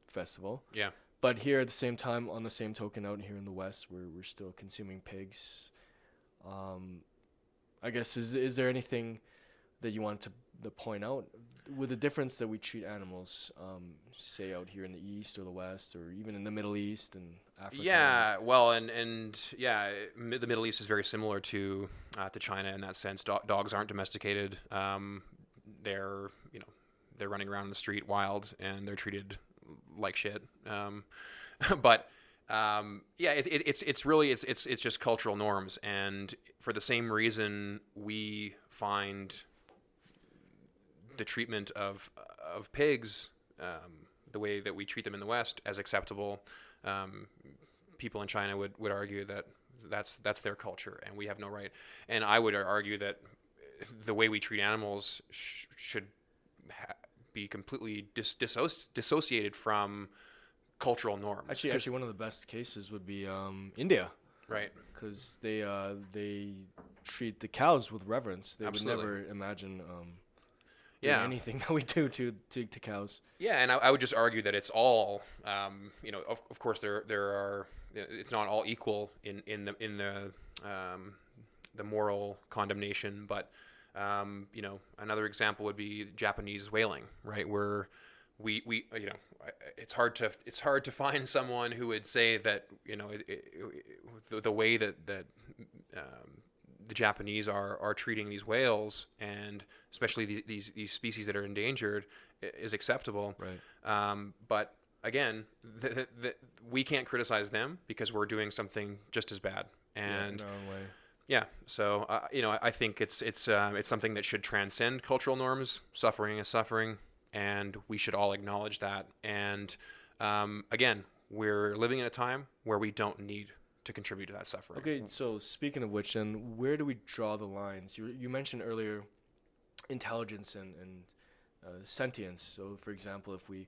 C: festival.
B: Yeah.
C: But here at the same time, on the same token, out here in the West, we're still consuming pigs. I guess, is there anything that you want to point out with the difference that we treat animals, say out here in the East or the West, or even in the Middle East and Africa?
B: Yeah, well, and yeah, the Middle East is very similar to China in that sense. Dogs aren't domesticated. They're running around the street wild, and they're treated like shit. But it's just cultural norms, and for the same reason we find the treatment of pigs, the way that we treat them in the West, as acceptable. People in China would argue that that's their culture and we have no right. And I would argue that the way we treat animals should be completely dissociated from cultural norms.
C: Actually, one of the best cases would be India.
B: Right.
C: Because they treat the cows with reverence. They
B: Absolutely.
C: would never imagine. doing
B: Yeah.
C: anything that we do to cows.
B: Yeah, and I would just argue that it's all, of course there are, it's not all equal in the moral condemnation, but another example would be Japanese whaling, right? Where we it's hard to find someone who would say that the way that the Japanese are treating these whales, and especially these species that are endangered, is acceptable.
C: Right.
B: But again, we can't criticize them because we're doing something just as bad. And
C: in our own way.
B: yeah, so I think it's something that should transcend cultural norms. Suffering is suffering, and we should all acknowledge that. And again, we're living in a time where we don't need to contribute to that suffering.
C: Okay, so speaking of which, then where do we draw the lines? You mentioned earlier intelligence and sentience. So, for example, if we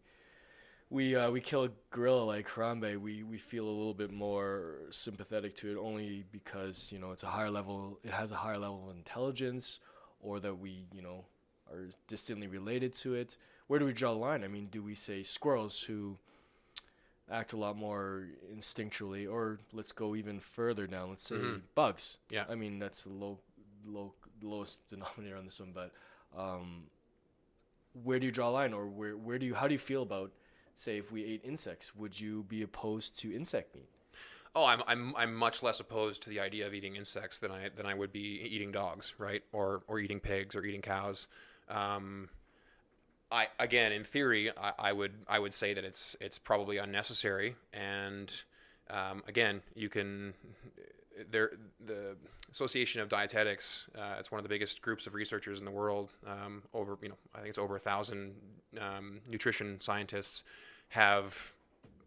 C: kill a gorilla like Harambe, we feel a little bit more sympathetic to it only because it's a higher level. It has a higher level of intelligence, or that we are distantly related to it. Where do we draw the line? I mean, do we say squirrels who act a lot more instinctually, or let's go even further down. Let's say bugs.
B: Yeah.
C: I mean, that's the lowest denominator on this one, but where do you draw a line, or how do you feel about, say, if we ate insects? Would you be opposed to insect meat?
B: Oh, I'm much less opposed to the idea of eating insects than I would be eating dogs, right? Or eating pigs or eating cows. Again, in theory, I would say that it's probably unnecessary, and again, the Association of Dietetics, it's one of the biggest groups of researchers in the world. I think it's over 1,000 nutrition scientists have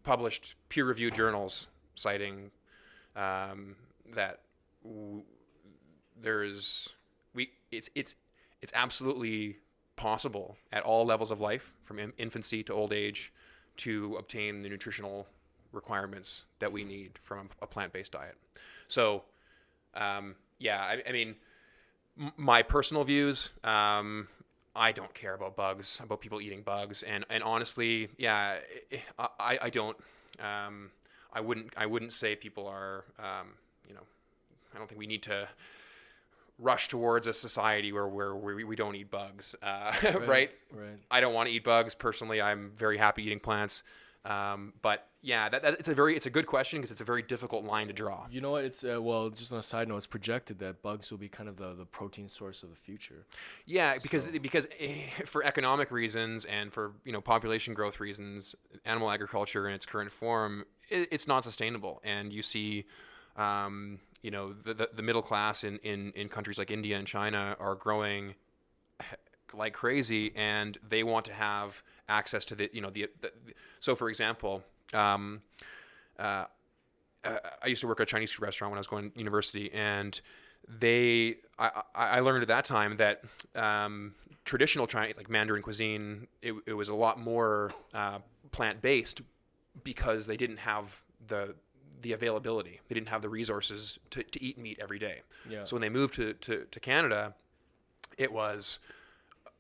B: published peer-reviewed journals citing that it's absolutely possible at all levels of life, from infancy to old age, to obtain the nutritional requirements that we need from a plant-based diet. So, I mean, my personal views, I don't care about bugs, about people eating bugs, and honestly, yeah, I don't, I wouldn't say people are, I don't think we need to rush towards a society where we don't eat bugs, right?
C: Right.
B: I don't want to eat bugs personally. I'm very happy eating plants, but yeah, it's a good question because it's a very difficult line to draw.
C: You know what? It's just on a side note, it's projected that bugs will be kind of the protein source of the future.
B: Yeah, because for economic reasons and for population growth reasons, animal agriculture in its current form, it's not sustainable, and you see. The middle class in countries like India and China are growing like crazy, and they want to have access to so for example, I used to work at a Chinese food restaurant when I was going to university, and I learned at that time that traditional Chinese, like Mandarin cuisine, it was a lot more plant-based because they didn't have the availability. They didn't have the resources to eat meat every day.
C: Yeah.
B: So when they moved to Canada, it was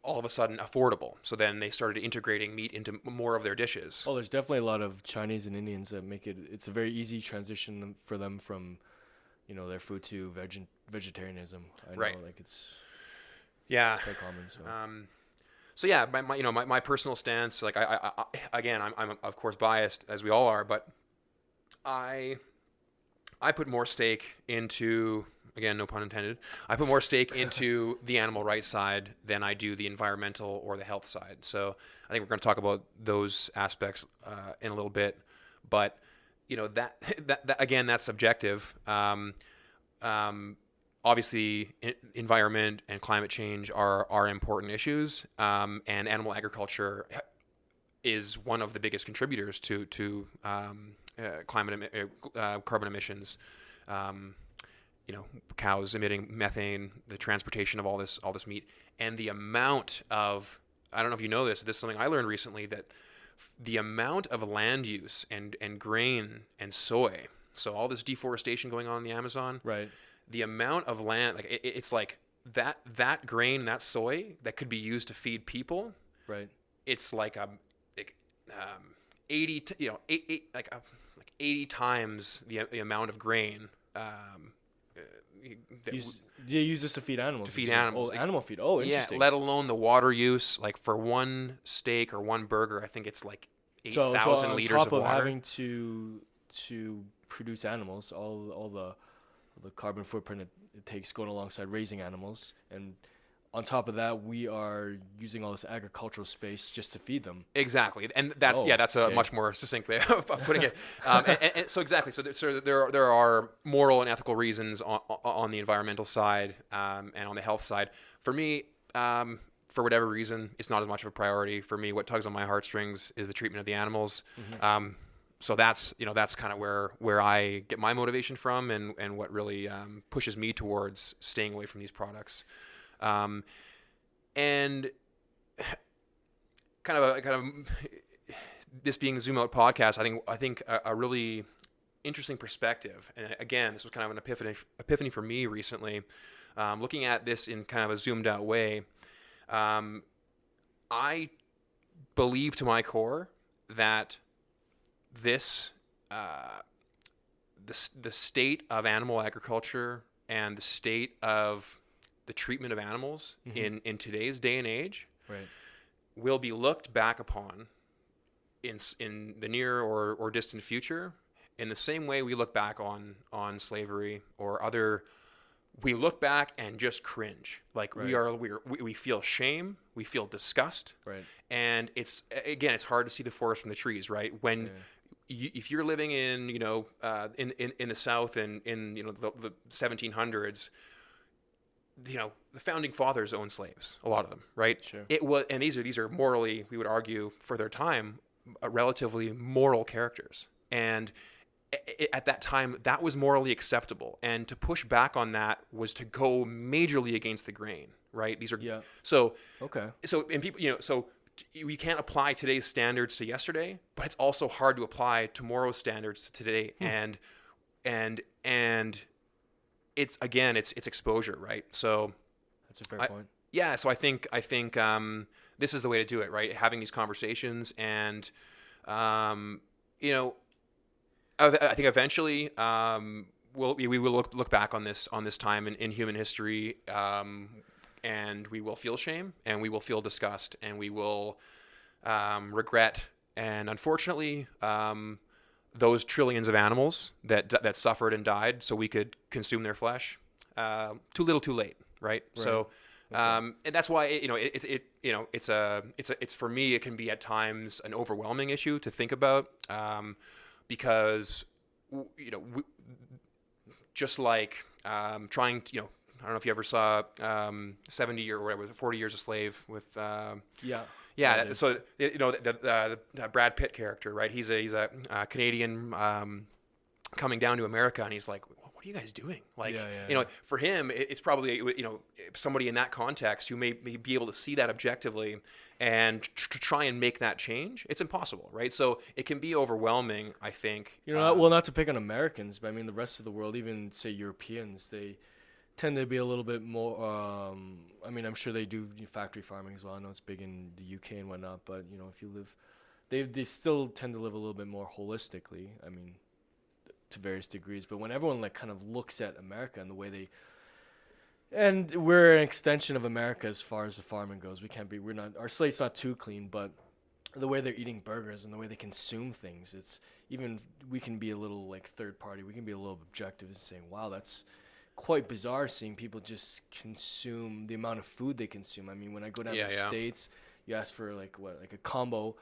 B: all of a sudden affordable. So then they started integrating meat into more of their dishes.
C: Oh, there's definitely a lot of Chinese and Indians that make it's a very easy transition for them from, their food to vegetarianism. I know,
B: right.
C: It's quite common. So.
B: So yeah, my personal stance, like I'm of course biased, as we all are, but I put more stake into, again, no pun intended, I put more stake into the animal rights side than I do the environmental or the health side. So I think we're going to talk about those aspects in a little bit. But, that again, that's subjective. Obviously, environment and climate change are important issues, and animal agriculture is one of the biggest contributors to carbon emissions. Cows emitting methane, the transportation of all this meat, and the amount of, I don't know if you know this is something I learned recently, that the amount of land use and grain and soy, so all this deforestation going on in the Amazon,
C: right.
B: the amount of land, like it's like that grain, that soy that could be used to feed people,
C: Right.
B: it's like 80 like 80 times the amount of grain that
C: You use this to feed animals.
B: to feed animals.
C: Oh, animal feed. Oh, interesting.
B: Yeah, let alone the water use. Like for one steak or one burger, I think it's like 8,000
C: on
B: liters
C: top
B: of
C: of
B: water.
C: having to produce animals, all the carbon footprint it takes going alongside raising animals, and on top of that, we are using all this agricultural space just to feed them.
B: Exactly, and that's that's a much more succinct way of putting it. And so exactly, so there are moral and ethical reasons on the environmental side and on the health side. For me, for whatever reason, it's not as much of a priority. For me, what tugs on my heartstrings is the treatment of the animals. Mm-hmm. So that's kind of where I get my motivation from, and what really pushes me towards staying away from these products. And kind of this being the Zoom Out podcast, I think a really interesting perspective. And again, this was kind of an epiphany for me recently, looking at this in kind of a zoomed out way. I believe to my core that this the state of animal agriculture and the state of the treatment of animals in today's day and age will be looked back upon in the near or distant future in the same way we look back on slavery or other. We look back and just cringe. Like we feel shame, we feel disgust, and it's hard to see the forest from the trees, right? When if you're living in in the South and in the 1700s. The founding fathers owned slaves, a lot of them, right?
C: Sure.
B: It was, and these are morally, we would argue, for their time, relatively moral characters, and at that time, that was morally acceptable. And to push back on that was to go majorly against the grain, right? These are So and people, so we can't apply today's standards to yesterday, but it's also hard to apply tomorrow's standards to today, and it's exposure, right? So
C: that's a fair point.
B: Yeah, so I think this is the way to do it, right? Having these conversations, and I think eventually we will look back on this time in human history, and we will feel shame, and we will feel disgust, and we will regret, and unfortunately. Those trillions of animals that suffered and died so we could consume their flesh, too little, too late, right? So, and that's why it's for me it can be at times an overwhelming issue to think about, because just like trying to I don't know if you ever saw 70 or whatever, 40 Years a Slave with Yeah, so the Brad Pitt character, right? He's a Canadian coming down to America, and he's like, "What are you guys doing?" Like, for him, it's probably somebody in that context who may be able to see that objectively and try and make that change. It's impossible, right? So it can be overwhelming, I think.
C: Well, not to pick on Americans, but I mean the rest of the world, even say Europeans, they tend to be a little bit more. I mean, I'm sure they do factory farming as well. I know it's big in the UK and whatnot, but if you live, they still tend to live a little bit more holistically. I mean, to various degrees. But when everyone kind of looks at America and the way and we're an extension of America as far as the farming goes. Our slate's not too clean, but the way they're eating burgers and the way they consume things, we can be a little third party. We can be a little objective and saying, wow, that's quite bizarre seeing people just consume the amount of food they consume. I mean, when I go down to the States, you ask for a combo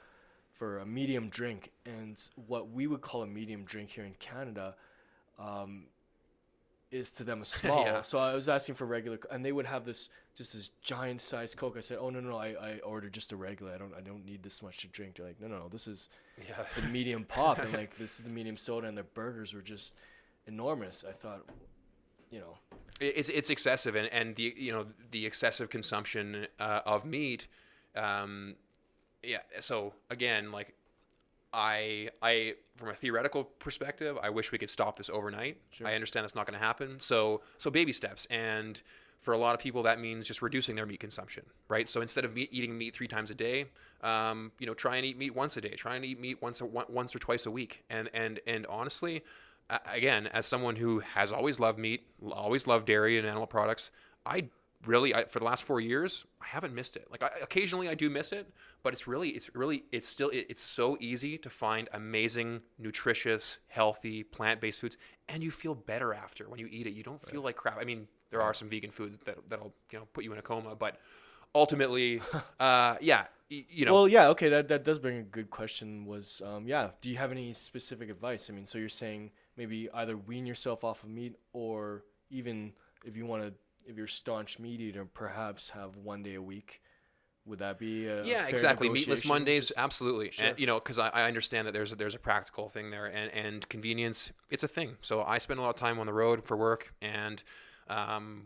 C: for a medium drink, and what we would call a medium drink here in Canada is to them a small. So I was asking for regular, and they would have this giant sized Coke. I said, "Oh no, I ordered just a regular. I don't need this much to drink." They're like, "No, this is the medium pop," and this is the medium soda, and their burgers were just enormous. I thought,
B: it's excessive, and the excessive consumption of meat. So again, I from a theoretical perspective, I wish we could stop this overnight. Sure. I understand that's not going to happen. So baby steps, and for a lot of people, that means just reducing their meat consumption, right? So instead of eating meat 3 times a day, try and eat meat once a day. Try and eat meat once or twice a week. And honestly, again, as someone who has always loved meat, always loved dairy and animal products, for the last 4 years, I haven't missed it. Like occasionally I do miss it, but it's so easy to find amazing, nutritious, healthy, plant-based foods, and you feel better after when you eat it. You don't feel like crap. I mean, there are some vegan foods that'll put you in a coma, but ultimately, Well,
C: yeah, okay, that does bring a good question. Do you have any specific advice? I mean, so you're saying maybe either wean yourself off of meat, or even if you're a staunch meat eater, perhaps have 1 day a week. Would that be a fair
B: exactly.
C: negotiation?
B: Meatless Mondays, absolutely.
C: Sure.
B: And, because I understand that there's a practical thing there, and convenience, it's a thing. So I spend a lot of time on the road for work, and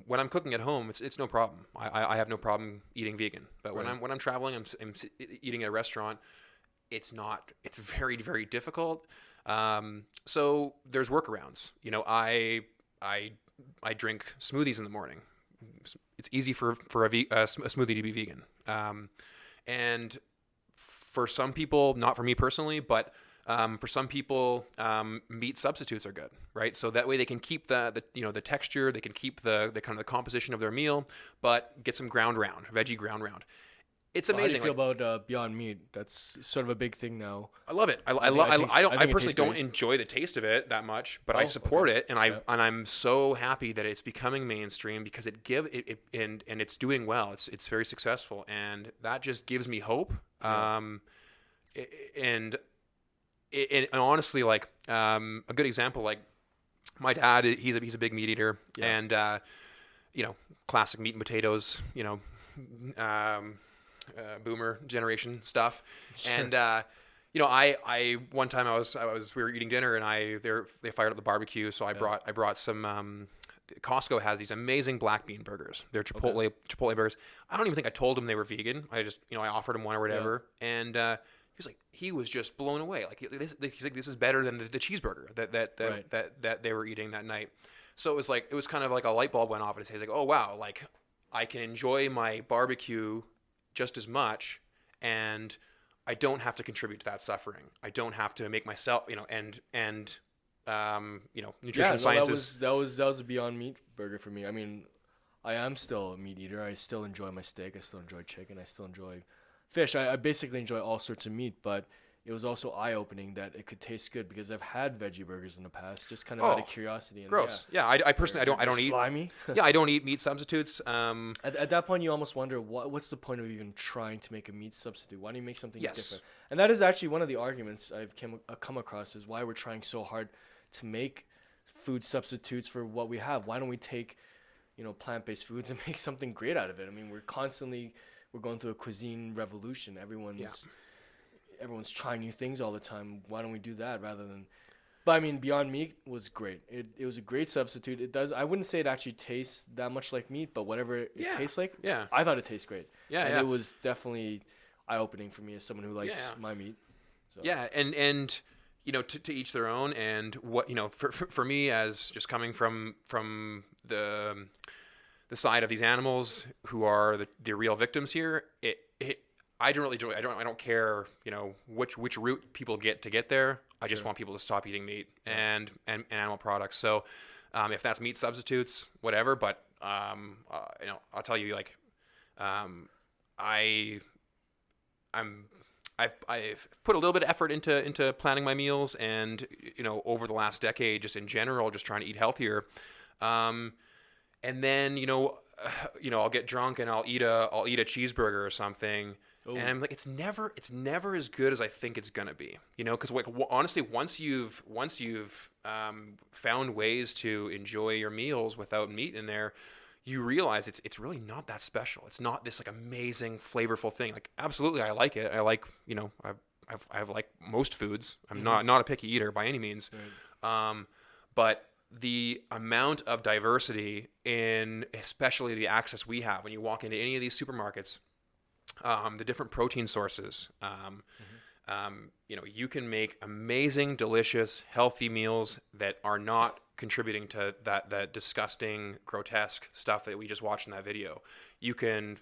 B: when I'm cooking at home, it's no problem. I have no problem eating vegan. But when I'm traveling, I'm eating at a restaurant. It's very, very difficult. So there's workarounds. I drink smoothies in the morning. It's easy for a smoothie to be vegan. And for some people, not for me personally, but for some people, meat substitutes are good, right? So that way they can keep the texture, they can keep the kind of the composition of their meal, but get some veggie ground round. It's amazing.
C: How do you feel about Beyond Meat? That's sort of a big thing now.
B: I love it. I personally don't enjoy the taste of it that much, but I support it, and I'm so happy that it's becoming mainstream because and it's doing well. It's very successful, and that just gives me hope. And honestly, like a good example, like my dad, he's a big meat eater, and classic meat and potatoes, boomer generation stuff. Sure. And I one time we were eating dinner, and they fired up the barbecue, so I brought some Costco has these amazing black bean burgers. They're Chipotle burgers. I don't even think I told him they were vegan. I just I offered him one or whatever, and he was just blown away. Like he's like, this is better than the cheeseburger that they were eating that night. So it was kind of like a light bulb went off in his head. He's like, oh wow, like I can enjoy my barbecue just as much, and I don't have to contribute to that suffering. I don't have to make myself, nutrition sciences.
C: That was a Beyond Meat burger for me. I mean, I am still a meat eater. I still enjoy my steak. I still enjoy chicken. I still enjoy fish. I basically enjoy all sorts of meat, but it was also eye-opening that it could taste good because I've had veggie burgers in the past, just kind of out of curiosity. And
B: gross. Yeah, I personally I don't eat
C: slimy.
B: Yeah, I don't eat meat substitutes.
C: At that point, you almost wonder what's the point of even trying to make a meat substitute? Why don't you make something different? And that is actually one of the arguments I've come across is why we're trying so hard to make food substitutes for what we have. Why don't we take plant-based foods and make something great out of it? I mean, we're going through a cuisine revolution. Everyone's trying new things all the time. Why don't we do that rather than? But I mean, Beyond Meat was great. It was a great substitute. It does. I wouldn't say it actually tastes that much like meat, but whatever it tastes like, I thought it tastes great. It was definitely eye-opening for me as someone who likes my meat. So.
B: Yeah, and to each their own. And what for me, as just coming from the side of these animals who are the real victims here, I don't care, which route people get to get there. I just want people to stop eating meat and animal products. So, if that's meat substitutes, whatever. But I'll tell you, like, I've put a little bit of effort into planning my meals, and over the last decade, just in general, just trying to eat healthier. And then I'll get drunk and I'll eat a cheeseburger or something. Ooh. And I'm like, it's never as good as I think it's gonna be, because honestly, once you've found ways to enjoy your meals without meat in there, you realize it's really not that special. It's not this like amazing flavorful thing. Like, absolutely, I like it. I like I've like most foods. I'm not a picky eater by any means, but the amount of diversity in especially the access we have when you walk into any of these supermarkets. The different protein sources, you can make amazing, delicious, healthy meals that are not contributing to that disgusting, grotesque stuff that we just watched in that video. You can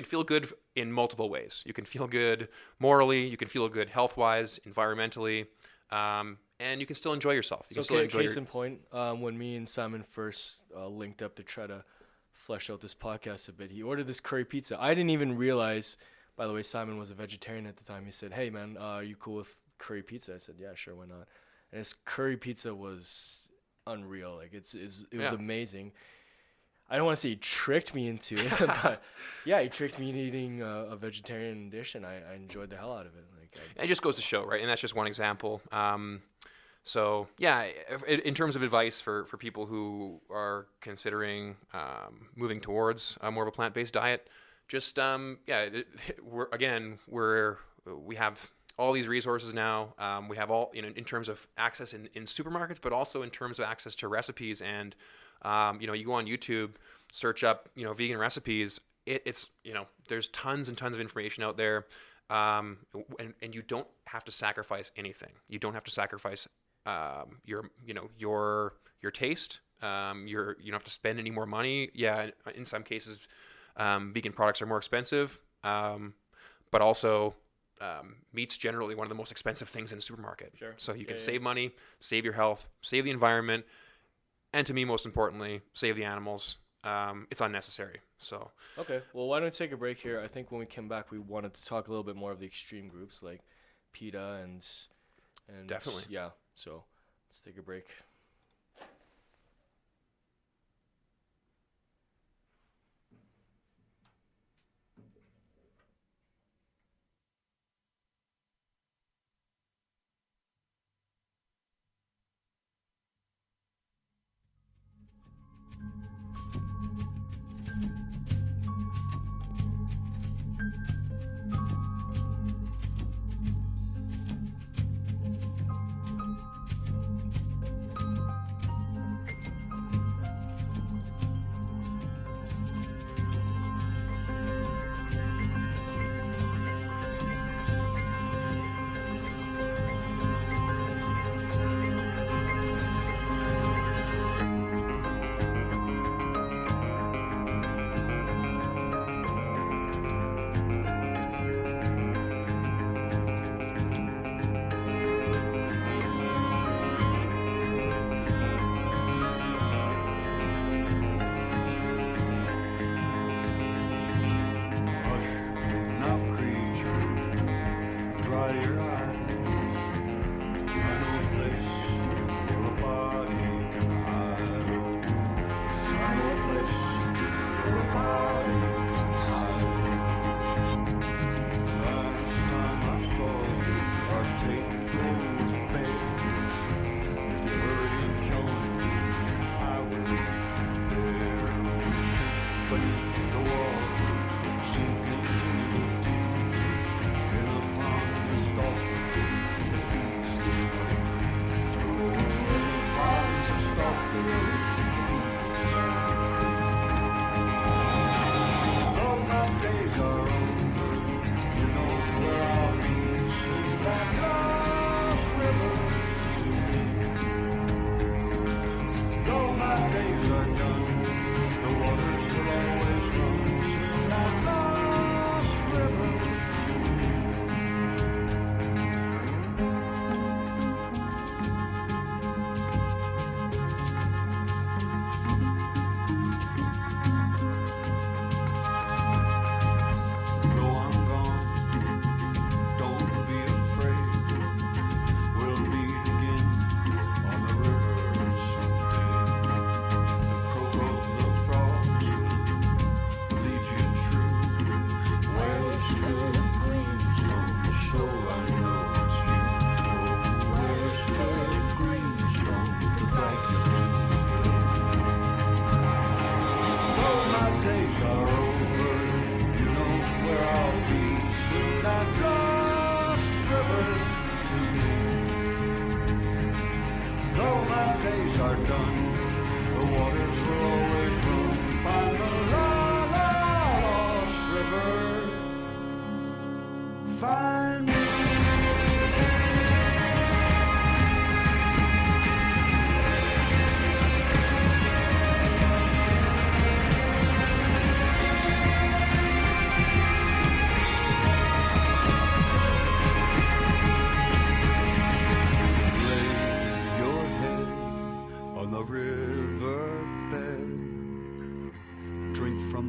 B: feel good in multiple ways. You can feel good morally, you can feel good health-wise, environmentally, and you can still enjoy yourself. You can still enjoy
C: case in point, when me and Simon first linked up to try to flesh out this podcast a bit, he ordered this curry pizza. I didn't even realize, by the way, Simon was a vegetarian at the time. He said, "Hey man, are you cool with curry pizza?" I said, "Yeah, sure, why not?" And his curry pizza was unreal. Like it was amazing. I don't want to say he tricked me into it, but yeah, he tricked me into eating a vegetarian dish, and I enjoyed the hell out of it.
B: It just goes to show, right? And that's just one example. So yeah, in terms of advice for people who are considering moving towards more of a plant-based diet, just we have all these resources now. We have all in terms of access in supermarkets, but also in terms of access to recipes. And you go on YouTube, search up vegan recipes. It's there's tons and tons of information out there. And you don't have to sacrifice anything. You don't have to sacrifice your taste. You don't have to spend any more money. Yeah, in some cases, vegan products are more expensive, but also meat's generally one of the most expensive things in a supermarket.
C: Sure.
B: So you can save money, save your health, save the environment, and to me, most importantly, save the animals. It's unnecessary. So
C: okay, well, why don't we take a break here? I think when we come back, we wanted to talk a little bit more of the extreme groups like PETA and
B: definitely,
C: yeah. So let's take a break.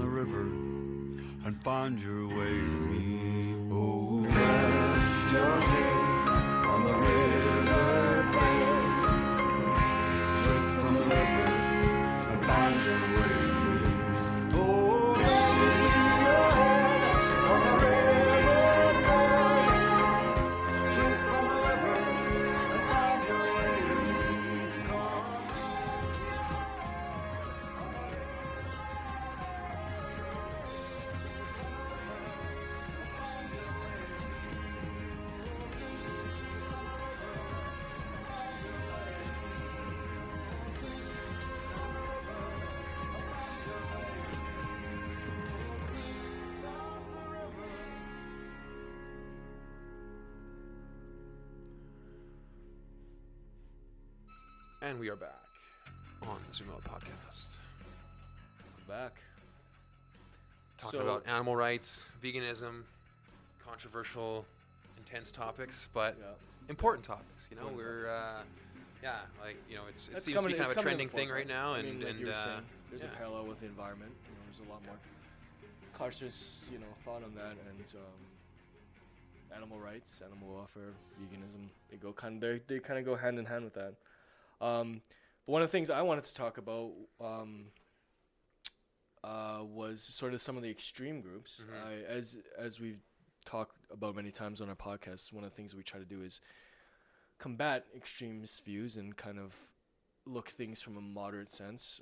A: the river and find your way to me. Oh, rest your head on the riverbed. Drink from the river and find your way to me. Oh, lay your head on the riverbed. Drink from the river and find your way to me. Come.
B: And we are back on the Zoom Out podcast,
C: Back.
B: talking
C: So-
B: about animal rights, veganism, controversial, intense topics, but
C: Yeah.
B: important topics. You know,
C: Important
B: we're it
C: It's
B: seems to be
C: coming-
B: kind
C: it's
B: of a
C: coming in
B: trending
C: the
B: thing right
C: forefront.
B: now,
C: I mean, like you were saying, there's a
B: yeah.
C: parallel with the environment. You know, there's a lot more cautious, thought on that, and animal rights, animal welfare, veganism. They kind of go hand in hand with that. But one of the things I wanted to talk about was sort of some of the extreme groups. As we've talked about many times on our podcast, one of the things we try to do is combat extremist views and kind of look things from a moderate sense.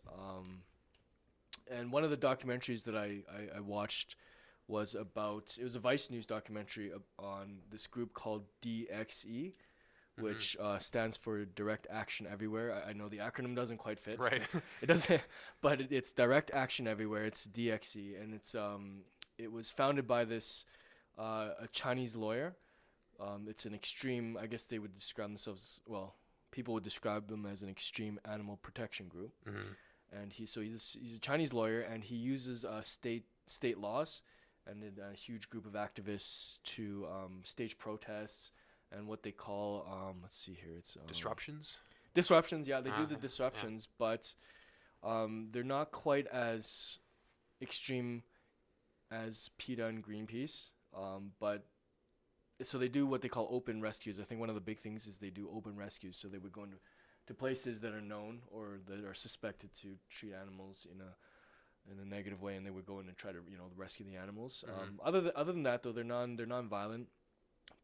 C: And one of the documentaries that I watched was it was a Vice News documentary on this group called DXE, which stands for Direct Action Everywhere. I know the acronym doesn't quite fit.
B: Right.
C: It doesn't, but it's Direct Action Everywhere. It's DXE, and it was founded by this a Chinese lawyer. It's an extreme. I guess they would describe themselves. Well, people would describe them as an extreme animal protection group. And he's a Chinese lawyer, and he uses state laws and a huge group of activists to stage protests and what they call let's see here, it's
B: Disruptions.
C: disruptions. Yeah, they do the
B: Yeah.
C: disruptions, but they're not quite as extreme as PETA and Greenpeace. But so they do what they call open rescues. I think one of the big things is they do open rescues. So they would go into places that are known or that are suspected to treat animals in a negative way, and they would go in and try to rescue the animals. Other than that, though, they're non-violent.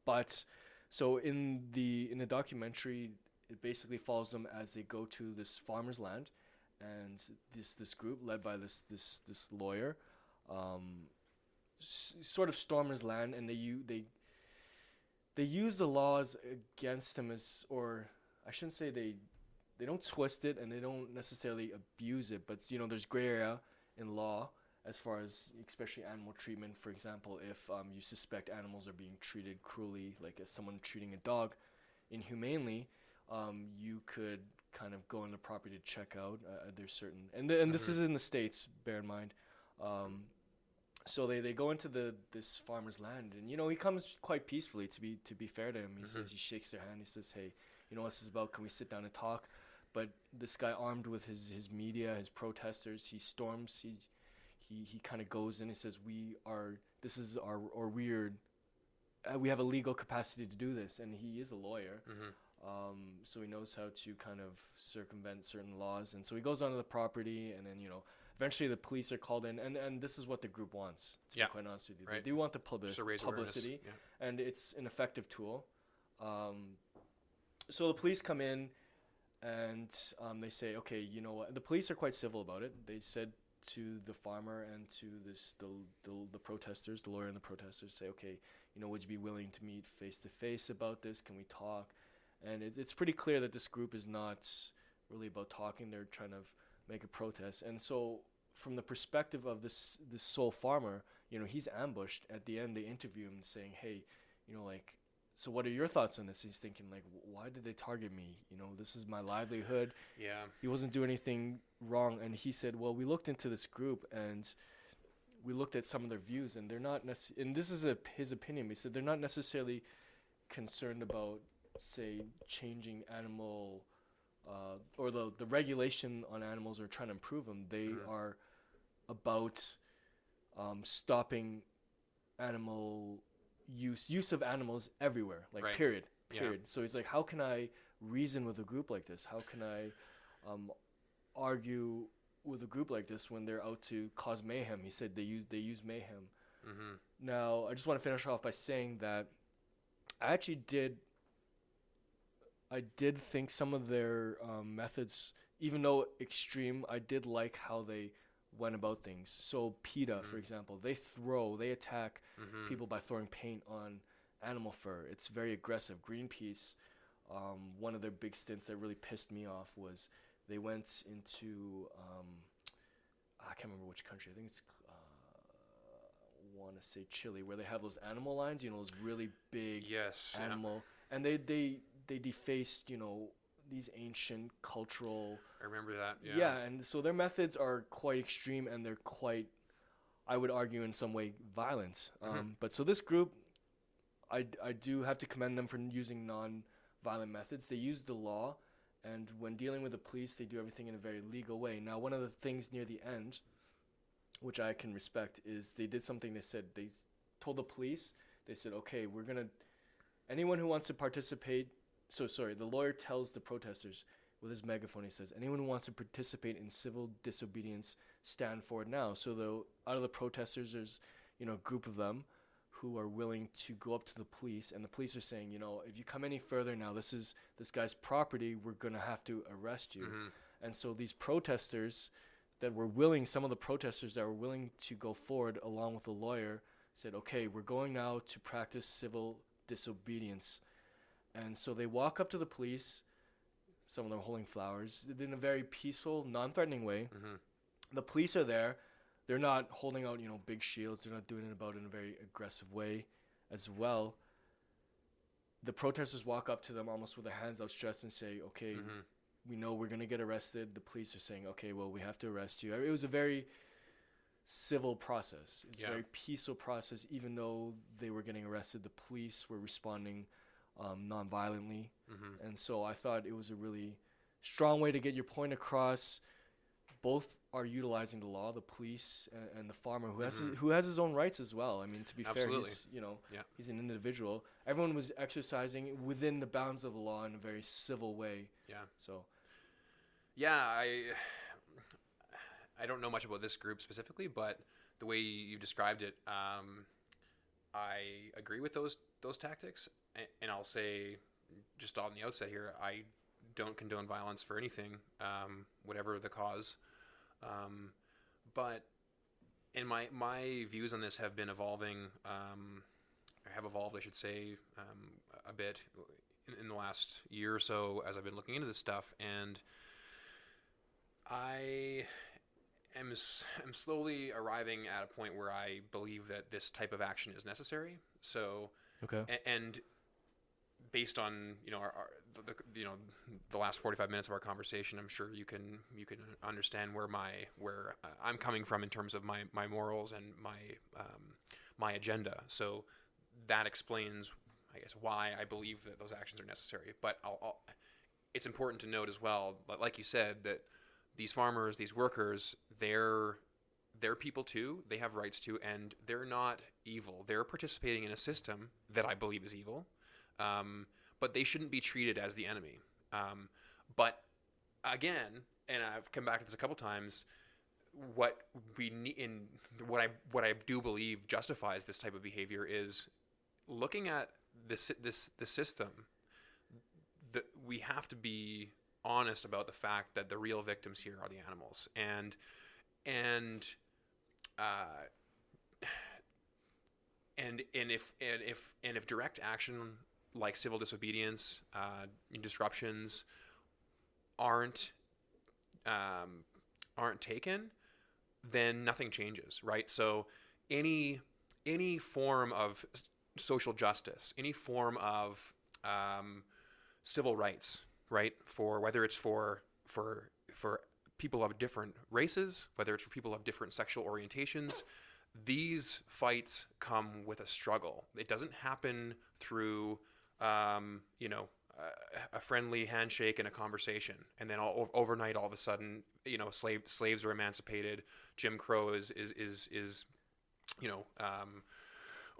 C: But so in the documentary, it basically follows them as they go to this farmer's land, and this group led by this lawyer, sort of storm his land, and they use the laws against him or I shouldn't say they don't twist it and they don't necessarily abuse it, but there's gray area in law as far as especially animal treatment. For example, if you suspect animals are being treated cruelly, like as someone treating a dog inhumanely, you could kind of go on the property to check out. There's certain and this is in the States, bear in mind. So they go into this farmer's land, and he comes quite peacefully. To be fair to him, he says, he shakes their hand. He says, "Hey, you know what this is about? Can we sit down and talk?" But this guy, armed with his media, his protesters, he storms. He kind of goes in and says, "We have a legal capacity to do this," and he is a lawyer. So he knows how to kind of circumvent certain laws, and so he goes onto the property, and then eventually the police are called in, and this is what the group wants, to be quite honest with you.
B: Right.
C: They do want the
B: Just to raise
C: publicity,
B: awareness.
C: and it's an effective tool. So the police come in, and they say, okay, you know what? The police are quite civil about it. They said to the farmer and to the protesters, the lawyer and the protesters, say, okay, would you be willing to meet face to face about this? Can we talk? And it's pretty clear that this group is not really about talking. They're trying to make a protest. And so from the perspective of this sole farmer, he's ambushed. At the end, they interview him saying, hey, so what are your thoughts on this? He's thinking, why did they target me? This is my livelihood.
B: Yeah.
C: He wasn't doing anything wrong. And he said, well, we looked into this group and we looked at some of their views, and they're not and this is his opinion. He said they're not necessarily concerned about, say, changing animal or the regulation on animals or trying to improve them. They are about stopping animal use of animals everywhere, like
B: Right.
C: period.
B: Yeah.
C: So he's like, how can I reason with a group like this? How can I argue with a group like this when they're out to cause mayhem? He said they use mayhem.
B: Mm-hmm.
C: Now, I just want to finish off by saying that I did think some of their methods, even though extreme, I did like how they went about things. So PETA, for example, they attack people by throwing paint on animal fur. It's very aggressive. Greenpeace, one of their big stints that really pissed me off was they went into, I can't remember which country. I think it's, want to say Chile, where they have those animal lines, those really big animal. Yeah. And they defaced, these ancient cultural.
B: I remember that. Yeah.
C: Yeah, and so their methods are quite extreme, and they're quite, I would argue, in some way, violent. But so this group, I do have to commend them for using non-violent methods. They use the law, and when dealing with the police, they do everything in a very legal way. Now, one of the things near the end, which I can respect, is they did something. They told the police, they said, okay, anyone who wants to participate. So sorry, the lawyer tells the protesters with his megaphone, he says, anyone who wants to participate in civil disobedience, stand for it now. So out of the protesters, there's, a group of them who are willing to go up to the police, and the police are saying, if you come any further now, this is this guy's property, we're going to have to arrest you. And so these protesters some of the protesters that were willing to go forward along with the lawyer said, okay, we're going now to practice civil disobedience. And so they walk up to the police, some of them holding flowers, in a very peaceful, non-threatening way. The police are there. They're not holding out, big shields. They're not doing it in a very aggressive way as well. The protesters walk up to them almost with their hands outstretched and say, okay, we know we're going to get arrested. The police are saying, okay, well, we have to arrest you. It was a very civil process. It's a very peaceful process. Even though they were getting arrested, the police were responding non-violently. And so I thought it was a really strong way to get your point across. Both are utilizing the law, the police and the farmer who has his own rights as well. I mean, to be fair, he's an individual. Everyone was exercising within the bounds of the law in a very civil way. Yeah. So.
B: Yeah, I don't know much about this group specifically, but the way you described it, I agree with those tactics. And I'll say, just on the outset here, I don't condone violence for anything, whatever the cause. But my views on this have been evolving, have evolved, I should say, a bit in the last year or so as I've been looking into this stuff, and I am slowly arriving at a point where I believe that this type of action is necessary. So,
C: okay,
B: and based on the last 45 minutes of our conversation, I'm sure you can understand where I'm coming from in terms of my morals and my agenda. So that explains, I guess, why I believe that those actions are necessary. But it's important to note as well, like you said, that these farmers, these workers, they're people too. They have rights too, and they're not evil. They're participating in a system that I believe is evil. But they shouldn't be treated as the enemy. But again, and I've come back to this a couple times, what we need, in what I do believe justifies this type of behavior is looking at the system. That we have to be honest about the fact that the real victims here are the animals, and if direct action like civil disobedience, disruptions aren't taken, then nothing changes, right? So any form of social justice, any form of civil rights, right? For whether it's for people of different races, whether it's for people of different sexual orientations, these fights come with a struggle. It doesn't happen through a friendly handshake and a conversation, and then overnight, all of a sudden, slaves are emancipated. Jim Crow is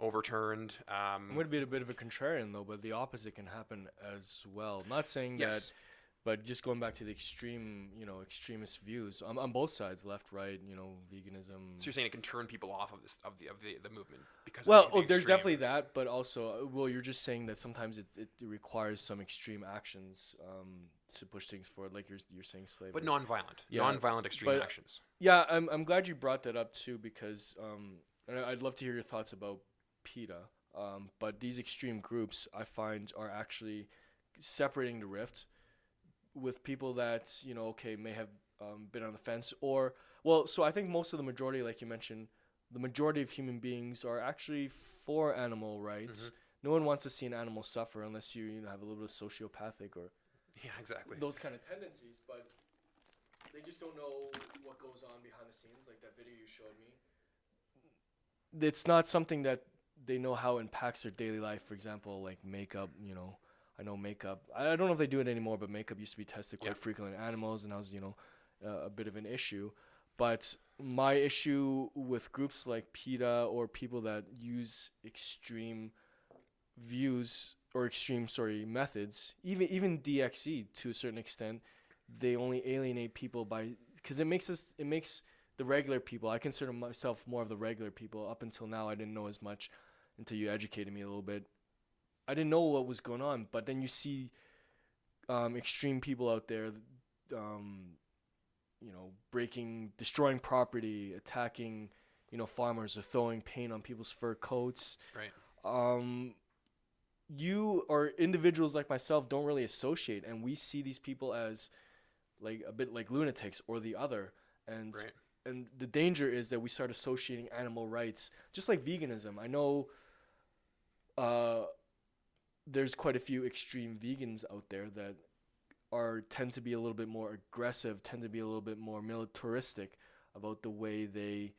B: overturned.
C: I'm going to be a bit of a contrarian though, but the opposite can happen as well. I'm not saying
B: Yes.
C: that, but just going back to the extreme, extremist views on both sides, left, right, veganism.
B: So you're saying it can turn people off of the movement because
C: Well,
B: of the
C: there's
B: extreme.
C: definitely that, but also, you're just saying that sometimes it requires some extreme actions to push things forward, like you're saying slavery.
B: But non-violent,
C: Yeah,
B: non-violent extreme
C: but-
B: actions.
C: Yeah, I'm glad you brought that up too, because and I'd love to hear your thoughts about PETA. But these extreme groups, I find, are actually separating the rift with people that may have been on the fence, so I think most of the majority, like you mentioned, the majority of human beings are actually for animal rights.
B: Mhm.
C: No one wants to see an animal suffer unless you have a little bit of sociopathic or
B: Yeah, exactly.
C: those kind of tendencies, but they just don't know what goes on behind the scenes, like that video you showed me. It's not something that they know how it impacts their daily life. For example, like makeup, I know makeup. I don't know if they do it anymore, but makeup used to be tested quite frequently on animals, and that was, a bit of an issue. But my issue with groups like PETA or people that use extreme views or methods, even DXE to a certain extent, they only alienate people because it makes the regular people. I consider myself more of the regular people. Up until now, I didn't know as much until you educated me a little bit. I didn't know what was going on, but then you see extreme people out there, destroying property, attacking, farmers, or throwing paint on people's fur coats.
B: Right.
C: You or individuals like myself don't really associate, and we see these people as like a bit like lunatics or the other, and
B: Right.
C: and the danger is that we start associating animal rights, just like veganism. I know there's quite a few extreme vegans out there that tend to be a little bit more aggressive, tend to be a little bit more militaristic about the way they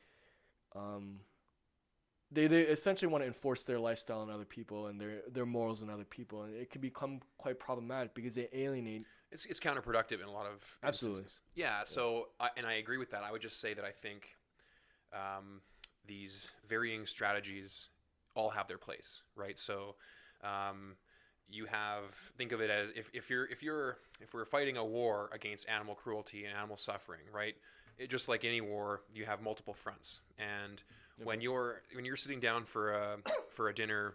C: essentially want to enforce their lifestyle on other people and their morals on other people, and it can become quite problematic because they alienate.
B: It's counterproductive in a lot of
C: Absolutely.
B: instances. Yeah. So I agree with that. I would just say that I think these varying strategies all have their place, right? So think of it as if we're fighting a war against animal cruelty and animal suffering, right? Just like any war, you have multiple fronts, and when you're sitting down for a dinner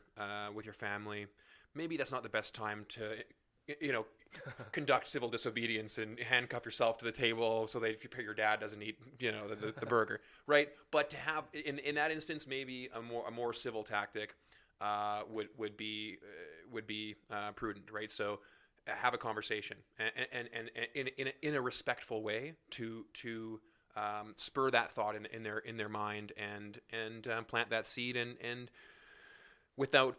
B: with your family, maybe that's not the best time to conduct civil disobedience and handcuff yourself to the table so that your dad doesn't eat the burger, right? But to have in that instance, maybe a more civil tactic would be prudent, right? So have a conversation and in a respectful way to spur that thought in their mind and plant that seed and without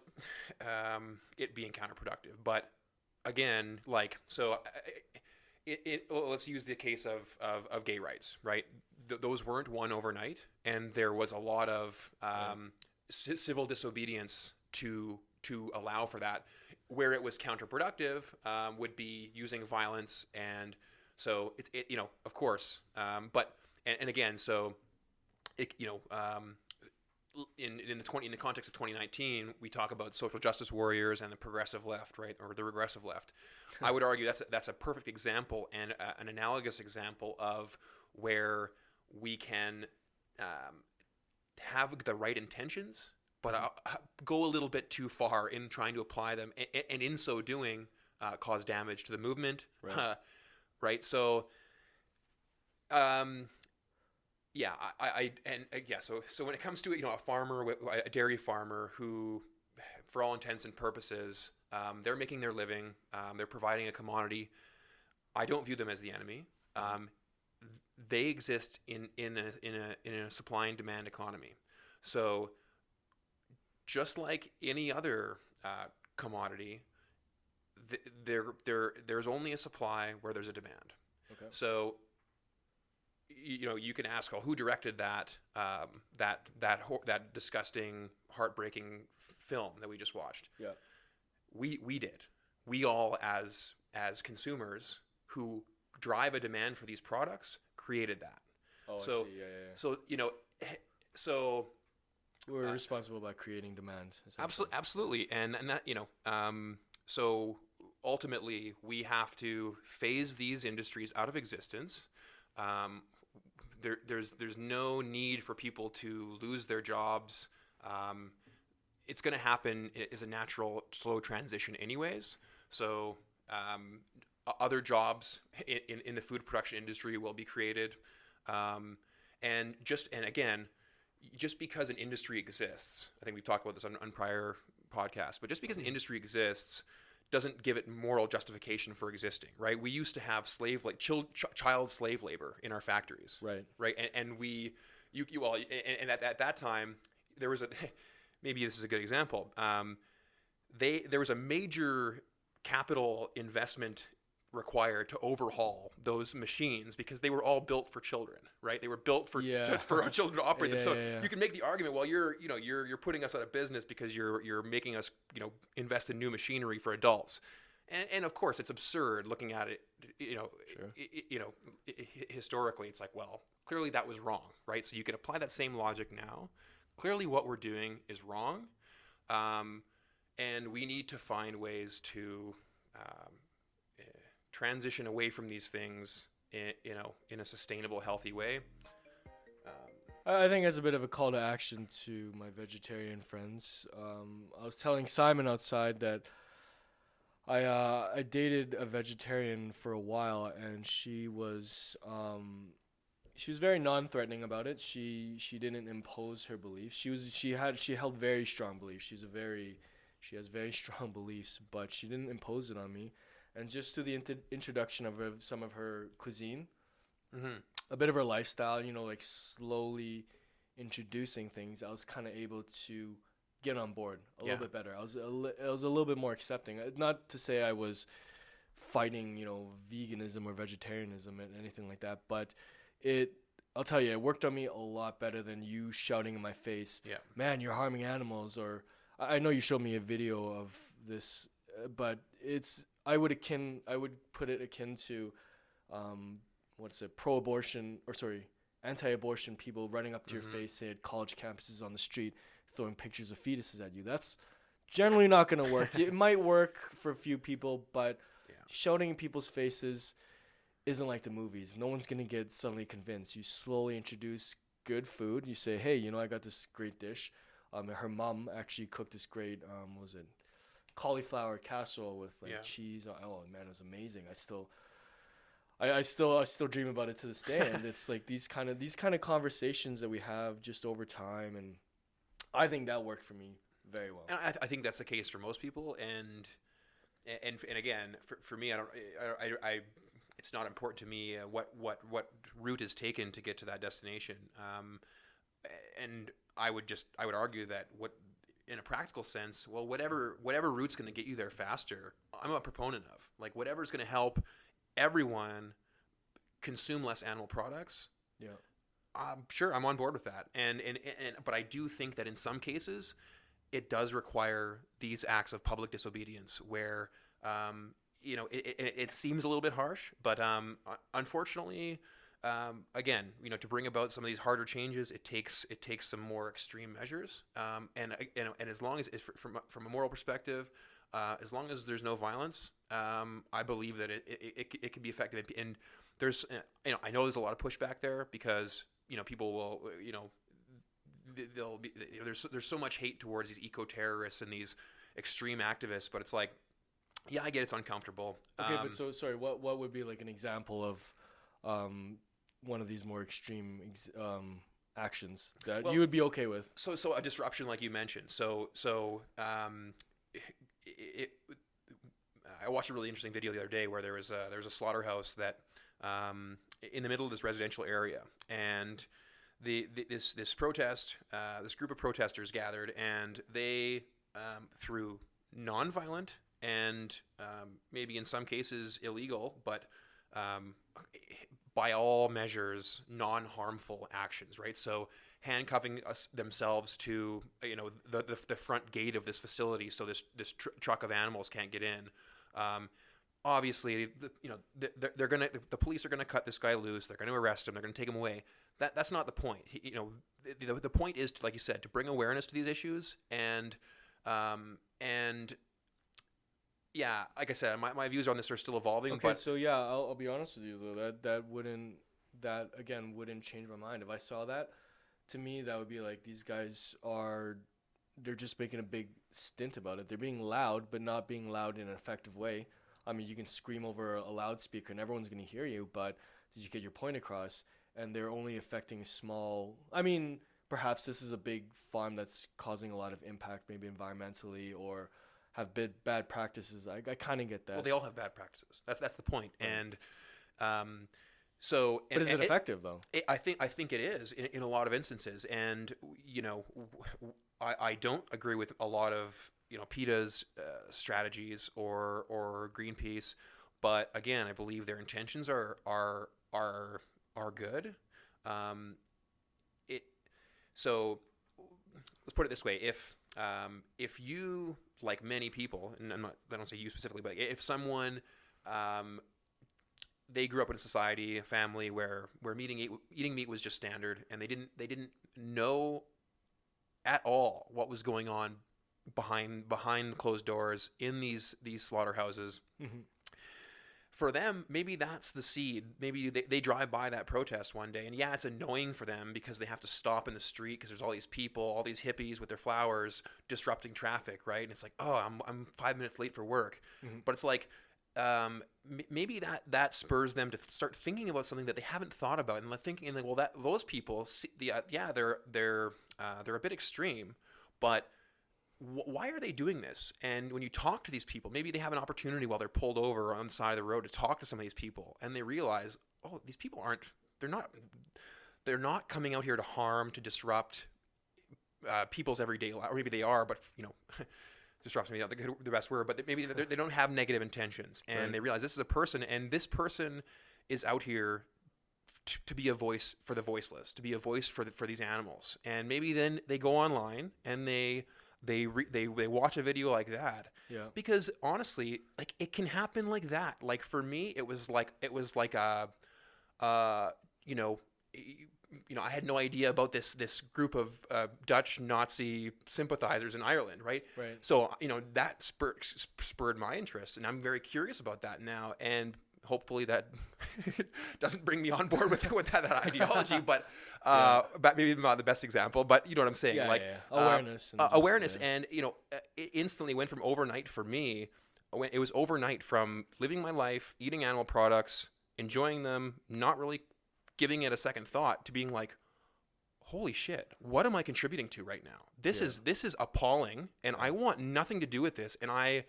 B: it being counterproductive. But again, let's use the case of gay rights, right? Those weren't won overnight, and there was a lot of civil disobedience to allow for that. Where it was counterproductive would be using violence, and so of course, but again, so in the context of 2019, we talk about social justice warriors and the progressive left, right, or the regressive left. I would argue that's a perfect example and an analogous example of where we can have the right intentions, but go a little bit too far in trying to apply them, and in so doing, cause damage to the movement,
C: Right.
B: right? So, So when it comes to a farmer, a dairy farmer who, for all intents and purposes, they're making their living, they're providing a commodity. I don't view them as the enemy. They exist in a supply and demand economy. So just like any other commodity, there's only a supply where there's a demand.
C: Okay.
B: So you can ask, who directed that disgusting, heartbreaking film that we just watched?
C: Yeah.
B: We did. We all, as consumers who drive a demand for these products, created that.
C: Oh,
B: So,
C: I see. Yeah.
B: So
C: we're responsible by creating demand.
B: Absolutely, and that so ultimately we have to phase these industries out of existence. There's no need for people to lose their jobs. It's going to happen as a natural, slow transition, anyways. So other jobs in the food production industry will be created, and again, just because an industry exists, I think we've talked about this on prior podcasts, but just because an industry exists doesn't give it moral justification for existing, right? We used to have child slave labor in our factories,
C: right?
B: And at that time there was maybe this is a good example. There was a major capital investment required to overhaul those machines because they were all built for children, right? They were built for our children to operate them. So you can make the argument, well, you're putting us out of business because you're making us, invest in new machinery for adults. And of course, it's absurd looking at it, historically. It's like, well, clearly that was wrong, right? So you can apply that same logic now. Clearly what we're doing is wrong. And we need to find ways to transition away from these things, in a sustainable, healthy way.
C: I think as a bit of a call to action to my vegetarian friends, I was telling Simon outside that I dated a vegetarian for a while, and she was very non-threatening about it. She didn't impose her beliefs. She held very strong beliefs. She has very strong beliefs, but she didn't impose it on me. And just through the introduction of some of her cuisine, a bit of her lifestyle, like slowly introducing things, I was kind of able to get on board a little bit better. I was a little bit more accepting. Not to say I was fighting, veganism or vegetarianism and anything like that, but I'll tell you, it worked on me a lot better than you shouting in my face, man, you're harming animals. Or I know you showed me a video of this, but I would put it akin to, anti-abortion people running up to your face, say at college campuses on the street, throwing pictures of fetuses at you. That's generally not going to work. It might work for a few people, but shouting in people's faces isn't like the movies. No one's going to get suddenly convinced. You slowly introduce good food. You say, hey, I got this great dish. Her mom actually cooked this great, cauliflower casserole with cheese. Oh man, it was amazing. I still dream about it to this day. And it's like these kind of conversations that we have just over time, and I think that worked for me very well.
B: And I think that's the case for most people. And again, for me, I it's not important to me what route is taken to get to that destination. And I would argue that in a practical sense, well, whatever route's going to get you there faster, I'm a proponent of. Like, whatever's going to help everyone consume less animal products.
C: Yeah.
B: Sure, I'm on board with that. But I do think that in some cases, it does require these acts of public disobedience where, it seems a little bit harsh, but unfortunately, again, to bring about some of these harder changes, it takes some more extreme measures. And as long as from a moral perspective, as long as there's no violence, I believe that it can be effective. And there's, I know there's a lot of pushback there because, people will, there's so much hate towards these eco-terrorists and these extreme activists, but it's like, yeah, I get it's uncomfortable.
C: Okay, but so sorry, what would be like an example of one of these more extreme actions that you would be okay with?
B: So a disruption, like you mentioned. I watched a really interesting video the other day where there was a slaughterhouse that in the middle of this residential area, and this protest, this group of protesters gathered, and they through nonviolent and maybe in some cases illegal, but by all measures non-harmful actions, right? So handcuffing themselves to the front gate of this facility so this truck of animals can't get in. obviously, the police are gonna cut this guy loose. They're gonna arrest him. They're gonna take him away. That's not the point. The point is to, like you said, to bring awareness to these issues and yeah, like I said, my views on this are still evolving.
C: Okay,
B: but
C: so yeah, I'll be honest with you though. That again wouldn't change my mind if I saw that. To me, that would be like these guys they're just making a big stint about it. They're being loud, but not being loud in an effective way. I mean, you can scream over a loudspeaker and everyone's going to hear you, but did you get your point across? And they're only affecting a small. I mean, perhaps this is a big farm that's causing a lot of impact, maybe environmentally, or have bad practices. I kind of get that.
B: Well, they all have bad practices. That's the point. Right. And so.
C: But is it effective though?
B: I think it is in a lot of instances. And I don't agree with a lot of PETA's strategies or Greenpeace, but again, I believe their intentions are good. So let's put it this way: if you, like many people, and I don't say you specifically, but if someone they grew up in a society, a family where eating meat was just standard, and they didn't know at all what was going on behind closed doors in these slaughterhouses. Mm-hmm. For them, maybe that's the seed. Maybe they drive by that protest one day, and yeah, it's annoying for them because they have to stop in the street because there's all these people, all these hippies with their flowers disrupting traffic, right? And it's like, oh, I'm 5 minutes late for work. Mm-hmm. But it's like, maybe that spurs them to start thinking about something that they haven't thought about, and thinking like, well, those people, they're a bit extreme, but why are they doing this? And when you talk to these people, maybe they have an opportunity while they're pulled over on the side of the road to talk to some of these people, and they realize, oh, these people they're not coming out here to harm, to disrupt people's everyday life, or maybe they are, but disrupt maybe not the best word, but maybe they don't have negative intentions, and right. They realize this is a person, and this person is out here to be a voice for the voiceless, to be a voice for these animals, and maybe then they go online and they watch a video like that. Yeah. Because honestly, like, it can happen like that. Like, for me, it was like I had no idea about this group of Dutch Nazi sympathizers in Ireland, right? Right. So that spurred my interest, and I'm very curious about that now. And hopefully that doesn't bring me on board with that ideology, but but maybe not the best example, but you know what I'm saying? Awareness. Awareness. And, it instantly went from overnight for me. It was overnight from living my life, eating animal products, enjoying them, not really giving it a second thought, to being like, holy shit, what am I contributing to right now? This is appalling, and I want nothing to do with this. And I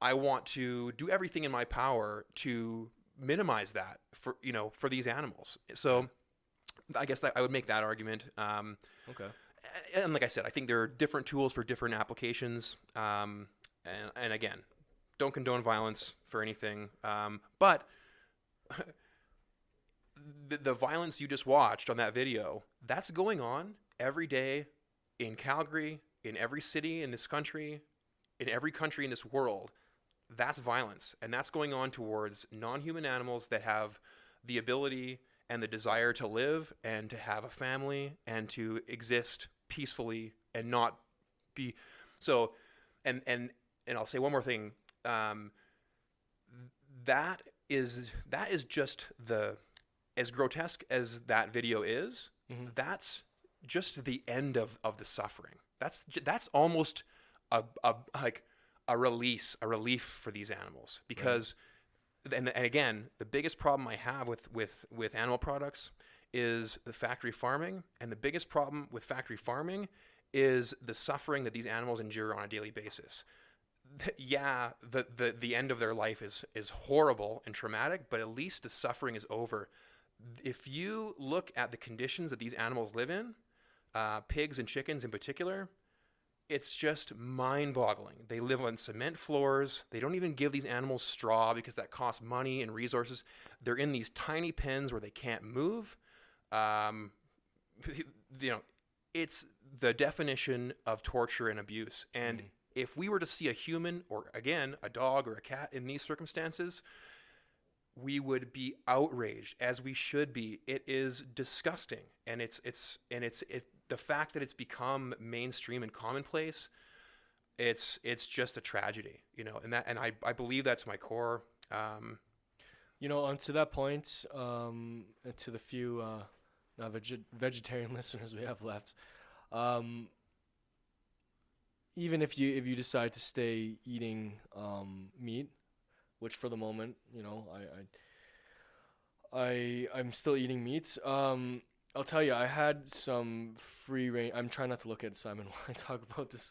B: want to do everything in my power to minimize that for these animals. So I guess that I would make that argument. Okay. And like I said, I think there are different tools for different applications. And again, don't condone violence for anything. But the violence you just watched on that video, that's going on every day in Calgary, in every city in this country, in every country in this world. That's violence, and that's going on towards non-human animals that have the ability and the desire to live and to have a family and to exist peacefully and not be so. And I'll say one more thing. That is just as grotesque as that video is. Mm-hmm. That's just the end of the suffering. That's almost a relief for these animals, because right. and again, the biggest problem I have with animal products is the factory farming, and the biggest problem with factory farming is the suffering that these animals endure on a daily basis. The end of their life is horrible and traumatic, but at least the suffering is over. If you look at the conditions that these animals live in, pigs and chickens in particular, it's just mind-boggling. They live on cement floors. They don't even give these animals straw because that costs money and resources. They're in these tiny pens where they can't move. It's the definition of torture and abuse. And if we were to see a human, or again, a dog or a cat in these circumstances, we would be outraged, as we should be. It is disgusting. And the fact that it's become mainstream and commonplace, it's just a tragedy, and I believe that to my core.
C: To that point, and to the few vegetarian listeners we have left, even if you decide to stay eating meat, which for the moment, I'm still eating meat. I'll tell you, I had some free range. I'm trying not to look at Simon when I talk about this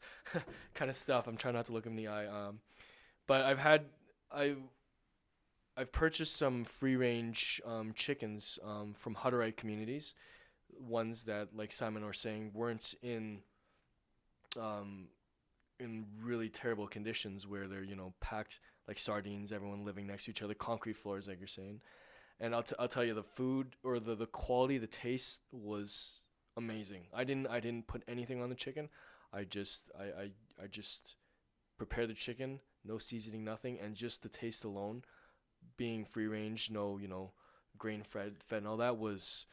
C: kind of stuff. I'm trying not to look him in the eye. But I've purchased some free range chickens from Hutterite communities, ones that, like Simon was saying, weren't in really terrible conditions where they're packed like sardines, everyone living next to each other, concrete floors, like you're saying. And I'll tell you, the food, or the quality, the taste was amazing. I didn't put anything on the chicken. I just prepared the chicken, no seasoning, nothing, and just the taste alone, being free range, no grain fed and all that, was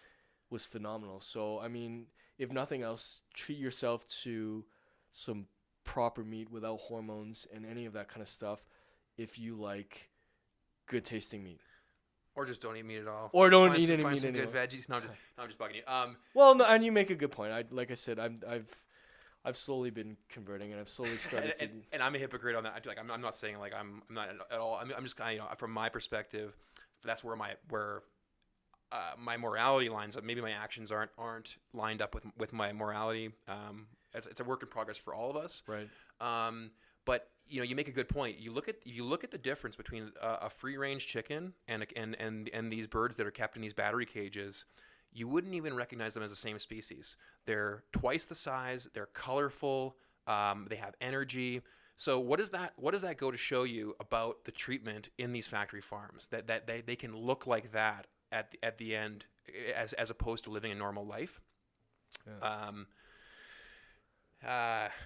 C: phenomenal. So I mean, if nothing else, treat yourself to some proper meat without hormones and any of that kind of stuff if you like good tasting meat.
B: Or just don't eat meat at all.
C: Or don't eat any meat
B: Find some
C: anymore.
B: good veggies. No, I'm just bugging you.
C: Well, no, and you make a good point. Like I said, I've slowly been converting, and I've slowly started
B: and I'm a hypocrite on that. I'm not saying like I'm not at all. I'm just kind of, from my perspective, that's where my morality lines up. Maybe my actions aren't lined up with my morality. It's a work in progress for all of us.
C: Right.
B: But you make a good point. You look at the difference between a free range chicken and these birds that are kept in these battery cages. You wouldn't even recognize them as the same species. They're twice the size. They're colorful. They have energy. So what does that go to show you about the treatment in these factory farms? That they can look like that at the end, as opposed to living a normal life.
C: Yeah.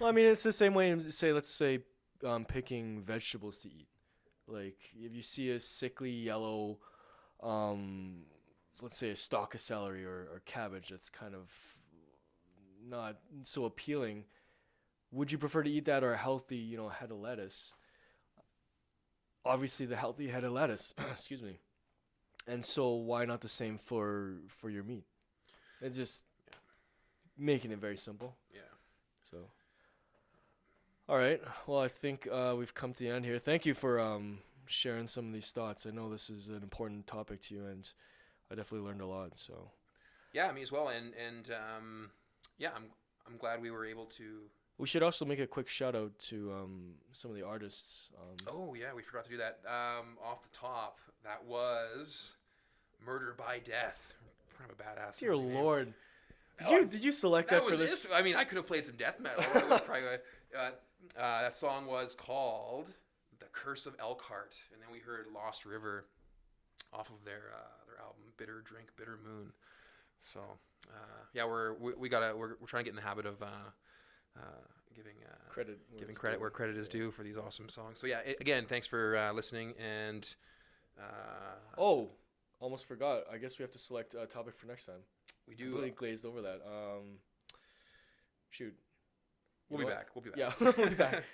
C: Well, I mean, it's the same way. Let's say picking vegetables to eat. Like if you see a sickly yellow, let's say a stalk of celery or cabbage that's kind of not so appealing, would you prefer to eat that or a healthy, head of lettuce? Obviously, the healthy head of lettuce. Excuse me. And so, why not the same for your meat? It's just making it very simple.
B: Yeah.
C: So, all right. Well, I think we've come to the end here. Thank you for sharing some of these thoughts. I know this is an important topic to you, and I definitely learned a lot. So,
B: yeah, me as well. And yeah, I'm glad we were able to.
C: We should also make a quick shout out to some of the artists.
B: Oh yeah, we forgot to do that. Off the top, that was "Murder by Death." Kind of a badass.
C: Dear
B: name.
C: Lord. Did you select that for this?
B: I mean, I could have played some death metal. That song was called "The Curse of Elkhart," and then we heard "Lost River" off of their album "Bitter Drink, Bitter Moon." So yeah, we're trying to get in the habit of giving credit where credit is due for these awesome songs. So yeah, again, thanks for listening. And
C: almost forgot. I guess we have to select a topic for next time.
B: We do.
C: Completely glazed over that. Shoot.
B: We'll be back. We'll be back.
C: Yeah, we'll be back.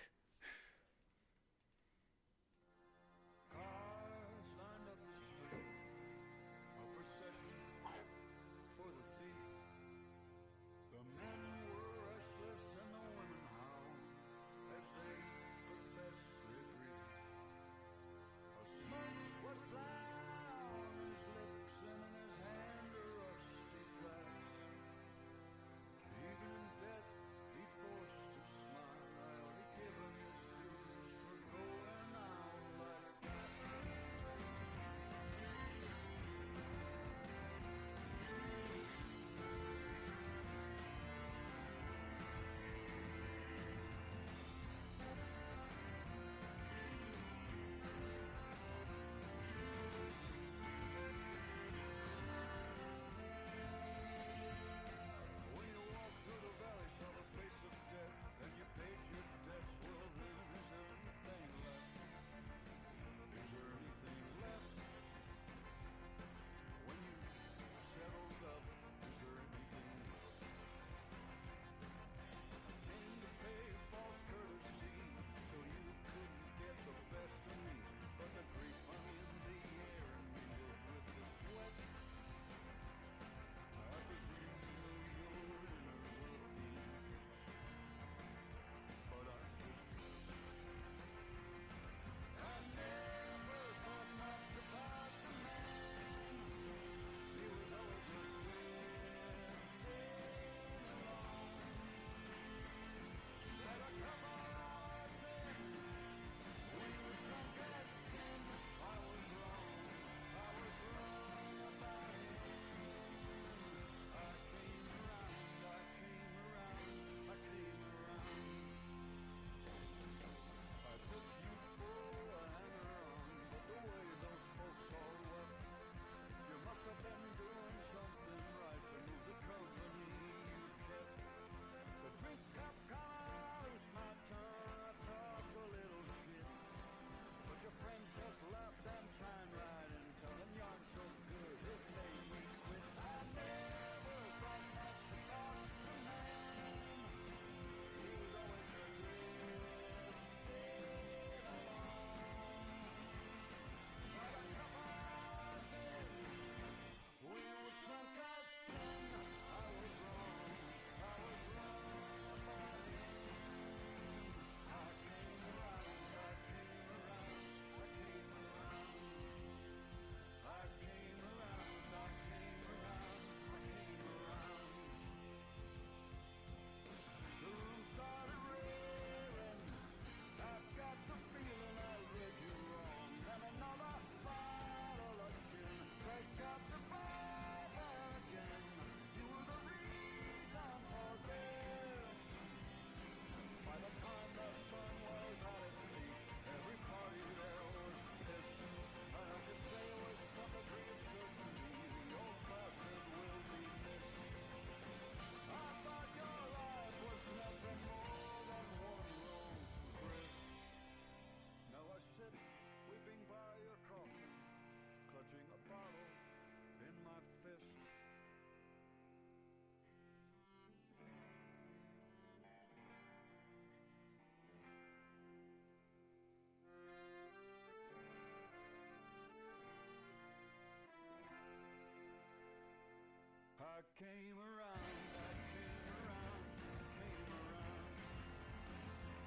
A: came around, I came around, I came around.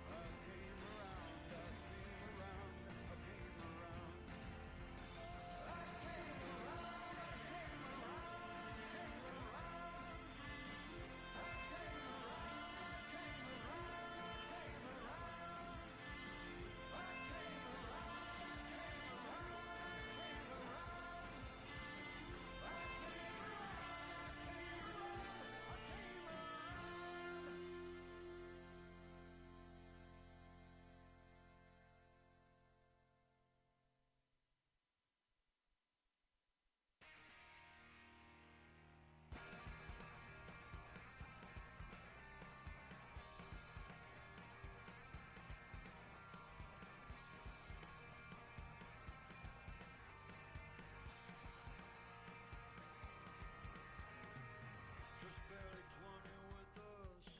A: I came around, I came around, I came around. I came around, I came around, I came around. I came around, I came around, I came around. I came around, I came around, I came around. I came around, I came around, I came around. Just barely 20 with a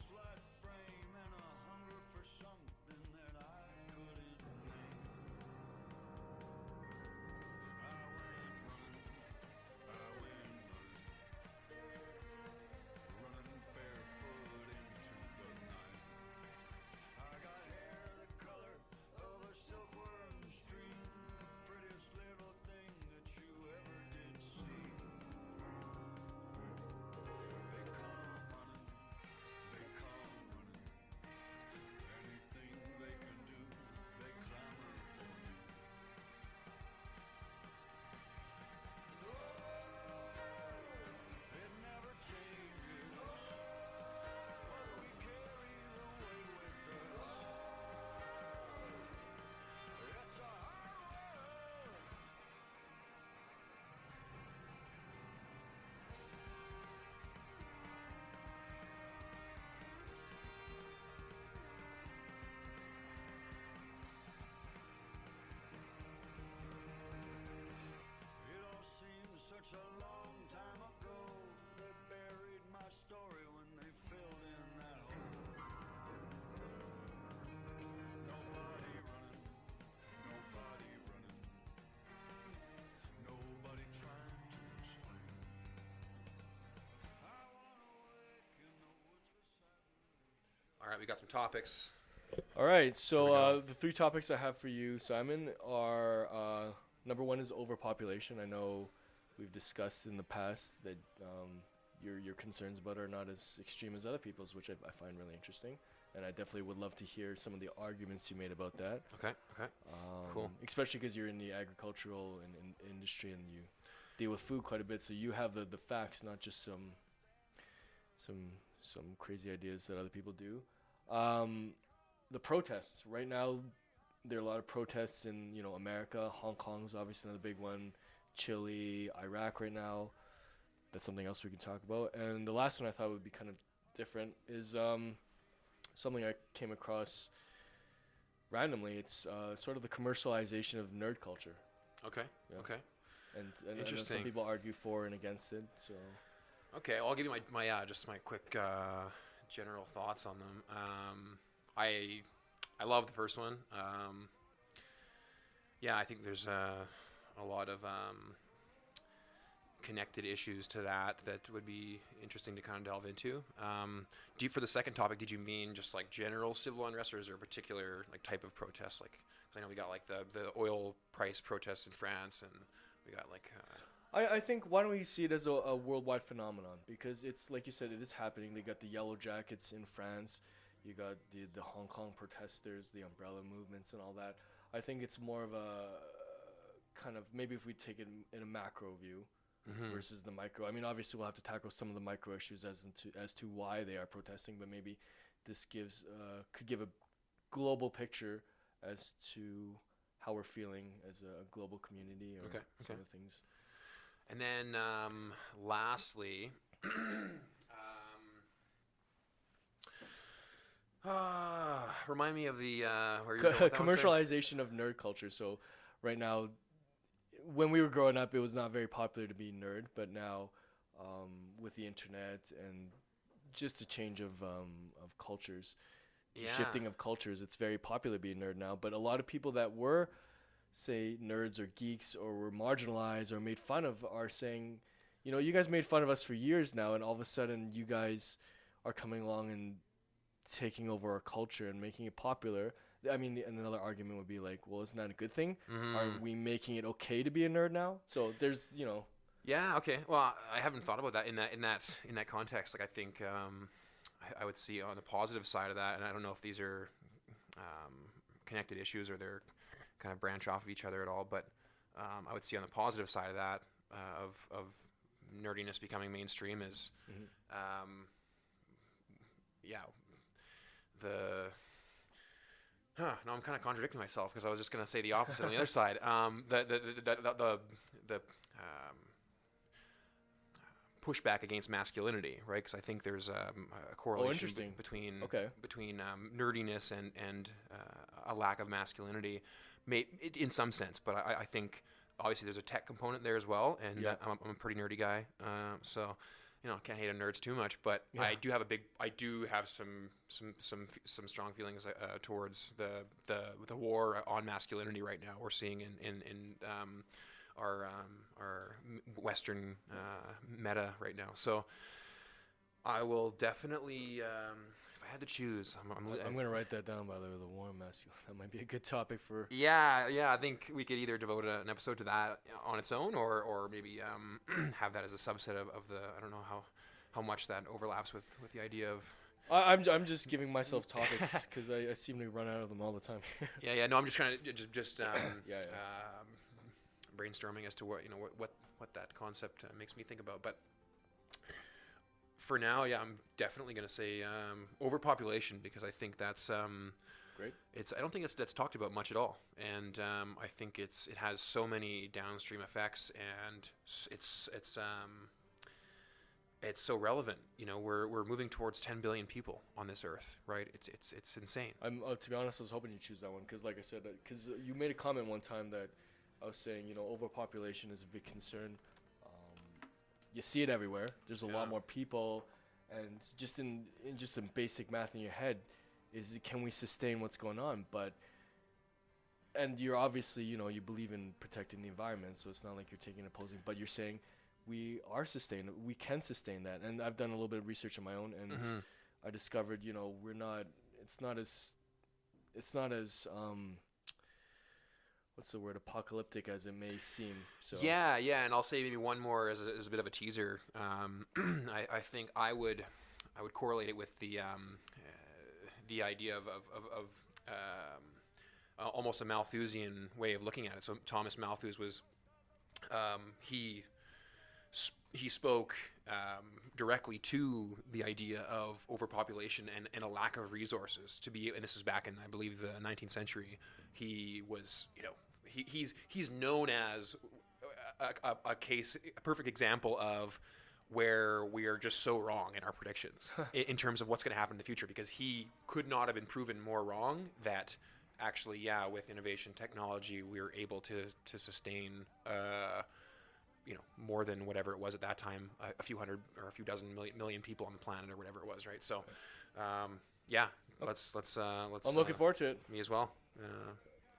A: slight frame and a hunger for something that I couldn't name. I went running, running barefoot into the night. I got hair the color of a silkworm stream, the prettiest little thing that you ever did see. They come running, anything they can do, they clamor for me. It never changes, what we carry the way with us. It's a hard world. It all seems such a long time ago. They buried my story when they filled in that hole. Nobody running, nobody trying to explain. I wanna wake in the woods beside the
B: All right, we got some topics.
C: All right,
B: Here we
C: so
B: go.
C: the three topics I have for you, Simon, are number one is overpopulation. I know we've discussed in the past that your concerns about it are not as extreme as other people's, which I find really interesting, and I definitely would love to hear some of the arguments you made about that.
B: Okay. Cool.
C: Especially because you're in the agricultural and industry and you deal with food quite a bit, so you have the facts, not just some crazy ideas that other people do. The protests right now, there are a lot of protests in America. Hong Kong's obviously another big one. Chile, Iraq right now. That's something else we can talk about. And the last one I thought would be kind of different is something I came across randomly. It's sort of the commercialization of nerd culture.
B: Okay.
C: Yeah.
B: Okay.
C: And I know
B: Interesting.
C: some people argue for and against it. So
B: Okay, I'll give you my just my quick general thoughts on them. I love the first one. Yeah, I think there's a lot of connected issues to that would be interesting to kind of delve into. For the second topic, did you mean just like general civil unrest, or is there a particular like type of protest? Like, 'cause I know we got like the oil price protests in France, and we got like.
C: I think, why don't we see it as a worldwide phenomenon? Because it's, like you said, it is happening. They got the yellow jackets in France. You got the Hong Kong protesters, the umbrella movements and all that. I think it's more of a kind of, maybe if we take it in a macro view versus the micro. I mean, obviously we'll have to tackle some of the micro issues as to why they are protesting, but maybe this could give a global picture as to how we're feeling as a global community or some of the things.
B: And then lastly, remind me of the where you're going with that one, sir?
C: Commercialization of nerd culture. So right now, when we were growing up, it was not very popular to be nerd, but now with the internet and just a change of cultures, shifting of cultures, it's very popular to be a nerd now. But a lot of people that were, say, nerds or geeks or were marginalized or made fun of are saying, you know, you guys made fun of us for years now, and all of a sudden you guys are coming along and taking over our culture and making it popular. I mean, and another argument would be like, well, isn't that a good thing? Are we making it okay to be a nerd now? So there's, you know.
B: Yeah. Okay. Well, I haven't thought about that in that context. Like, I think I would see on the positive side of that, and I don't know if these are connected issues or they're kind of branch off of each other at all. But I would see on the positive side of that of nerdiness becoming mainstream is, no, I'm kind of contradicting myself because I was just going to say the opposite on the other side. The pushback against masculinity, right? Because I think there's a correlation between nerdiness and a lack of masculinity, in some sense. But I think obviously there's a tech component there as well, and I'm a pretty nerdy guy, so. You know, can't hate on nerds too much, but I do have some strong feelings towards the war on masculinity right now. We're seeing in our Western meta right now. So I will definitely, if I had to choose, I'm
C: going to write that down, by the way, the war on masculinity. That might be a good topic for.
B: Yeah. I think we could either devote an episode to that on its own, or maybe have that as a subset of the. I don't know how much that overlaps with the idea of.
C: I'm just giving myself topics because I seem to run out of them all the time.
B: No, I'm just trying to just brainstorming as to what that concept makes me think about, but. For now, I'm definitely going to say overpopulation, because I think that's
C: great.
B: I don't think that's talked about much at all, and I think it has so many downstream effects, and it's so relevant. You know, we're moving towards 10 billion people on this earth, right? It's insane.
C: I'm to be honest, I was hoping you choose that one because, like I said, because you made a comment one time that I was saying, you know, overpopulation is a big concern. You see it everywhere. There's a lot more people, and just in basic math in your head, can we sustain what's going on? And you're obviously, you know, you believe in protecting the environment, so it's not like you're taking opposing, but you're saying we can sustain that. And I've done a little bit of research on my own, and I discovered, you know, it's not as what's the word, apocalyptic as it may seem. So
B: and I'll say maybe one more as a bit of a teaser. I think I would correlate it with the idea of almost a Malthusian way of looking at it. So Thomas Malthus was he spoke directly to the idea of overpopulation and a lack of resources to be, and this is back in, I believe, the 19th century. He was, you know, he's known as a perfect example of where we are just so wrong in our predictions in terms of what's going to happen in the future, because he could not have been proven more wrong that actually, with innovation technology, we were able to sustain you know, more than whatever it was at that time, a few hundred or a few dozen million people on the planet or whatever it was, right? So, let's.
C: I'm looking forward to it.
B: Me as well.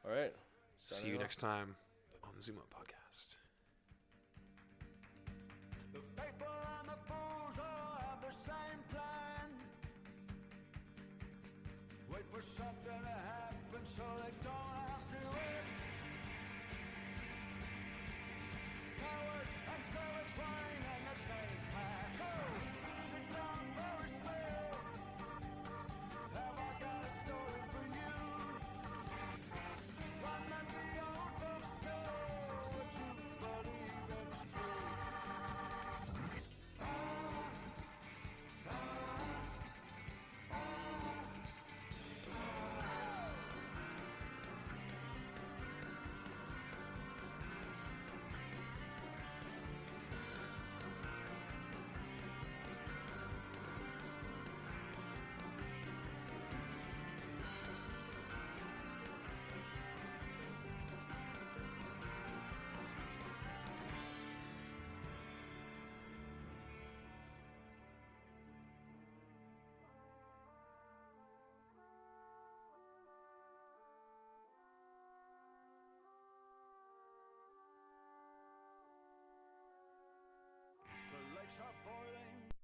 C: All right.
B: See you next time on the Zoom Up Podcast.
A: The people and the fools all have the same plan. Wait for something to happen so they don't have to wait. Cowards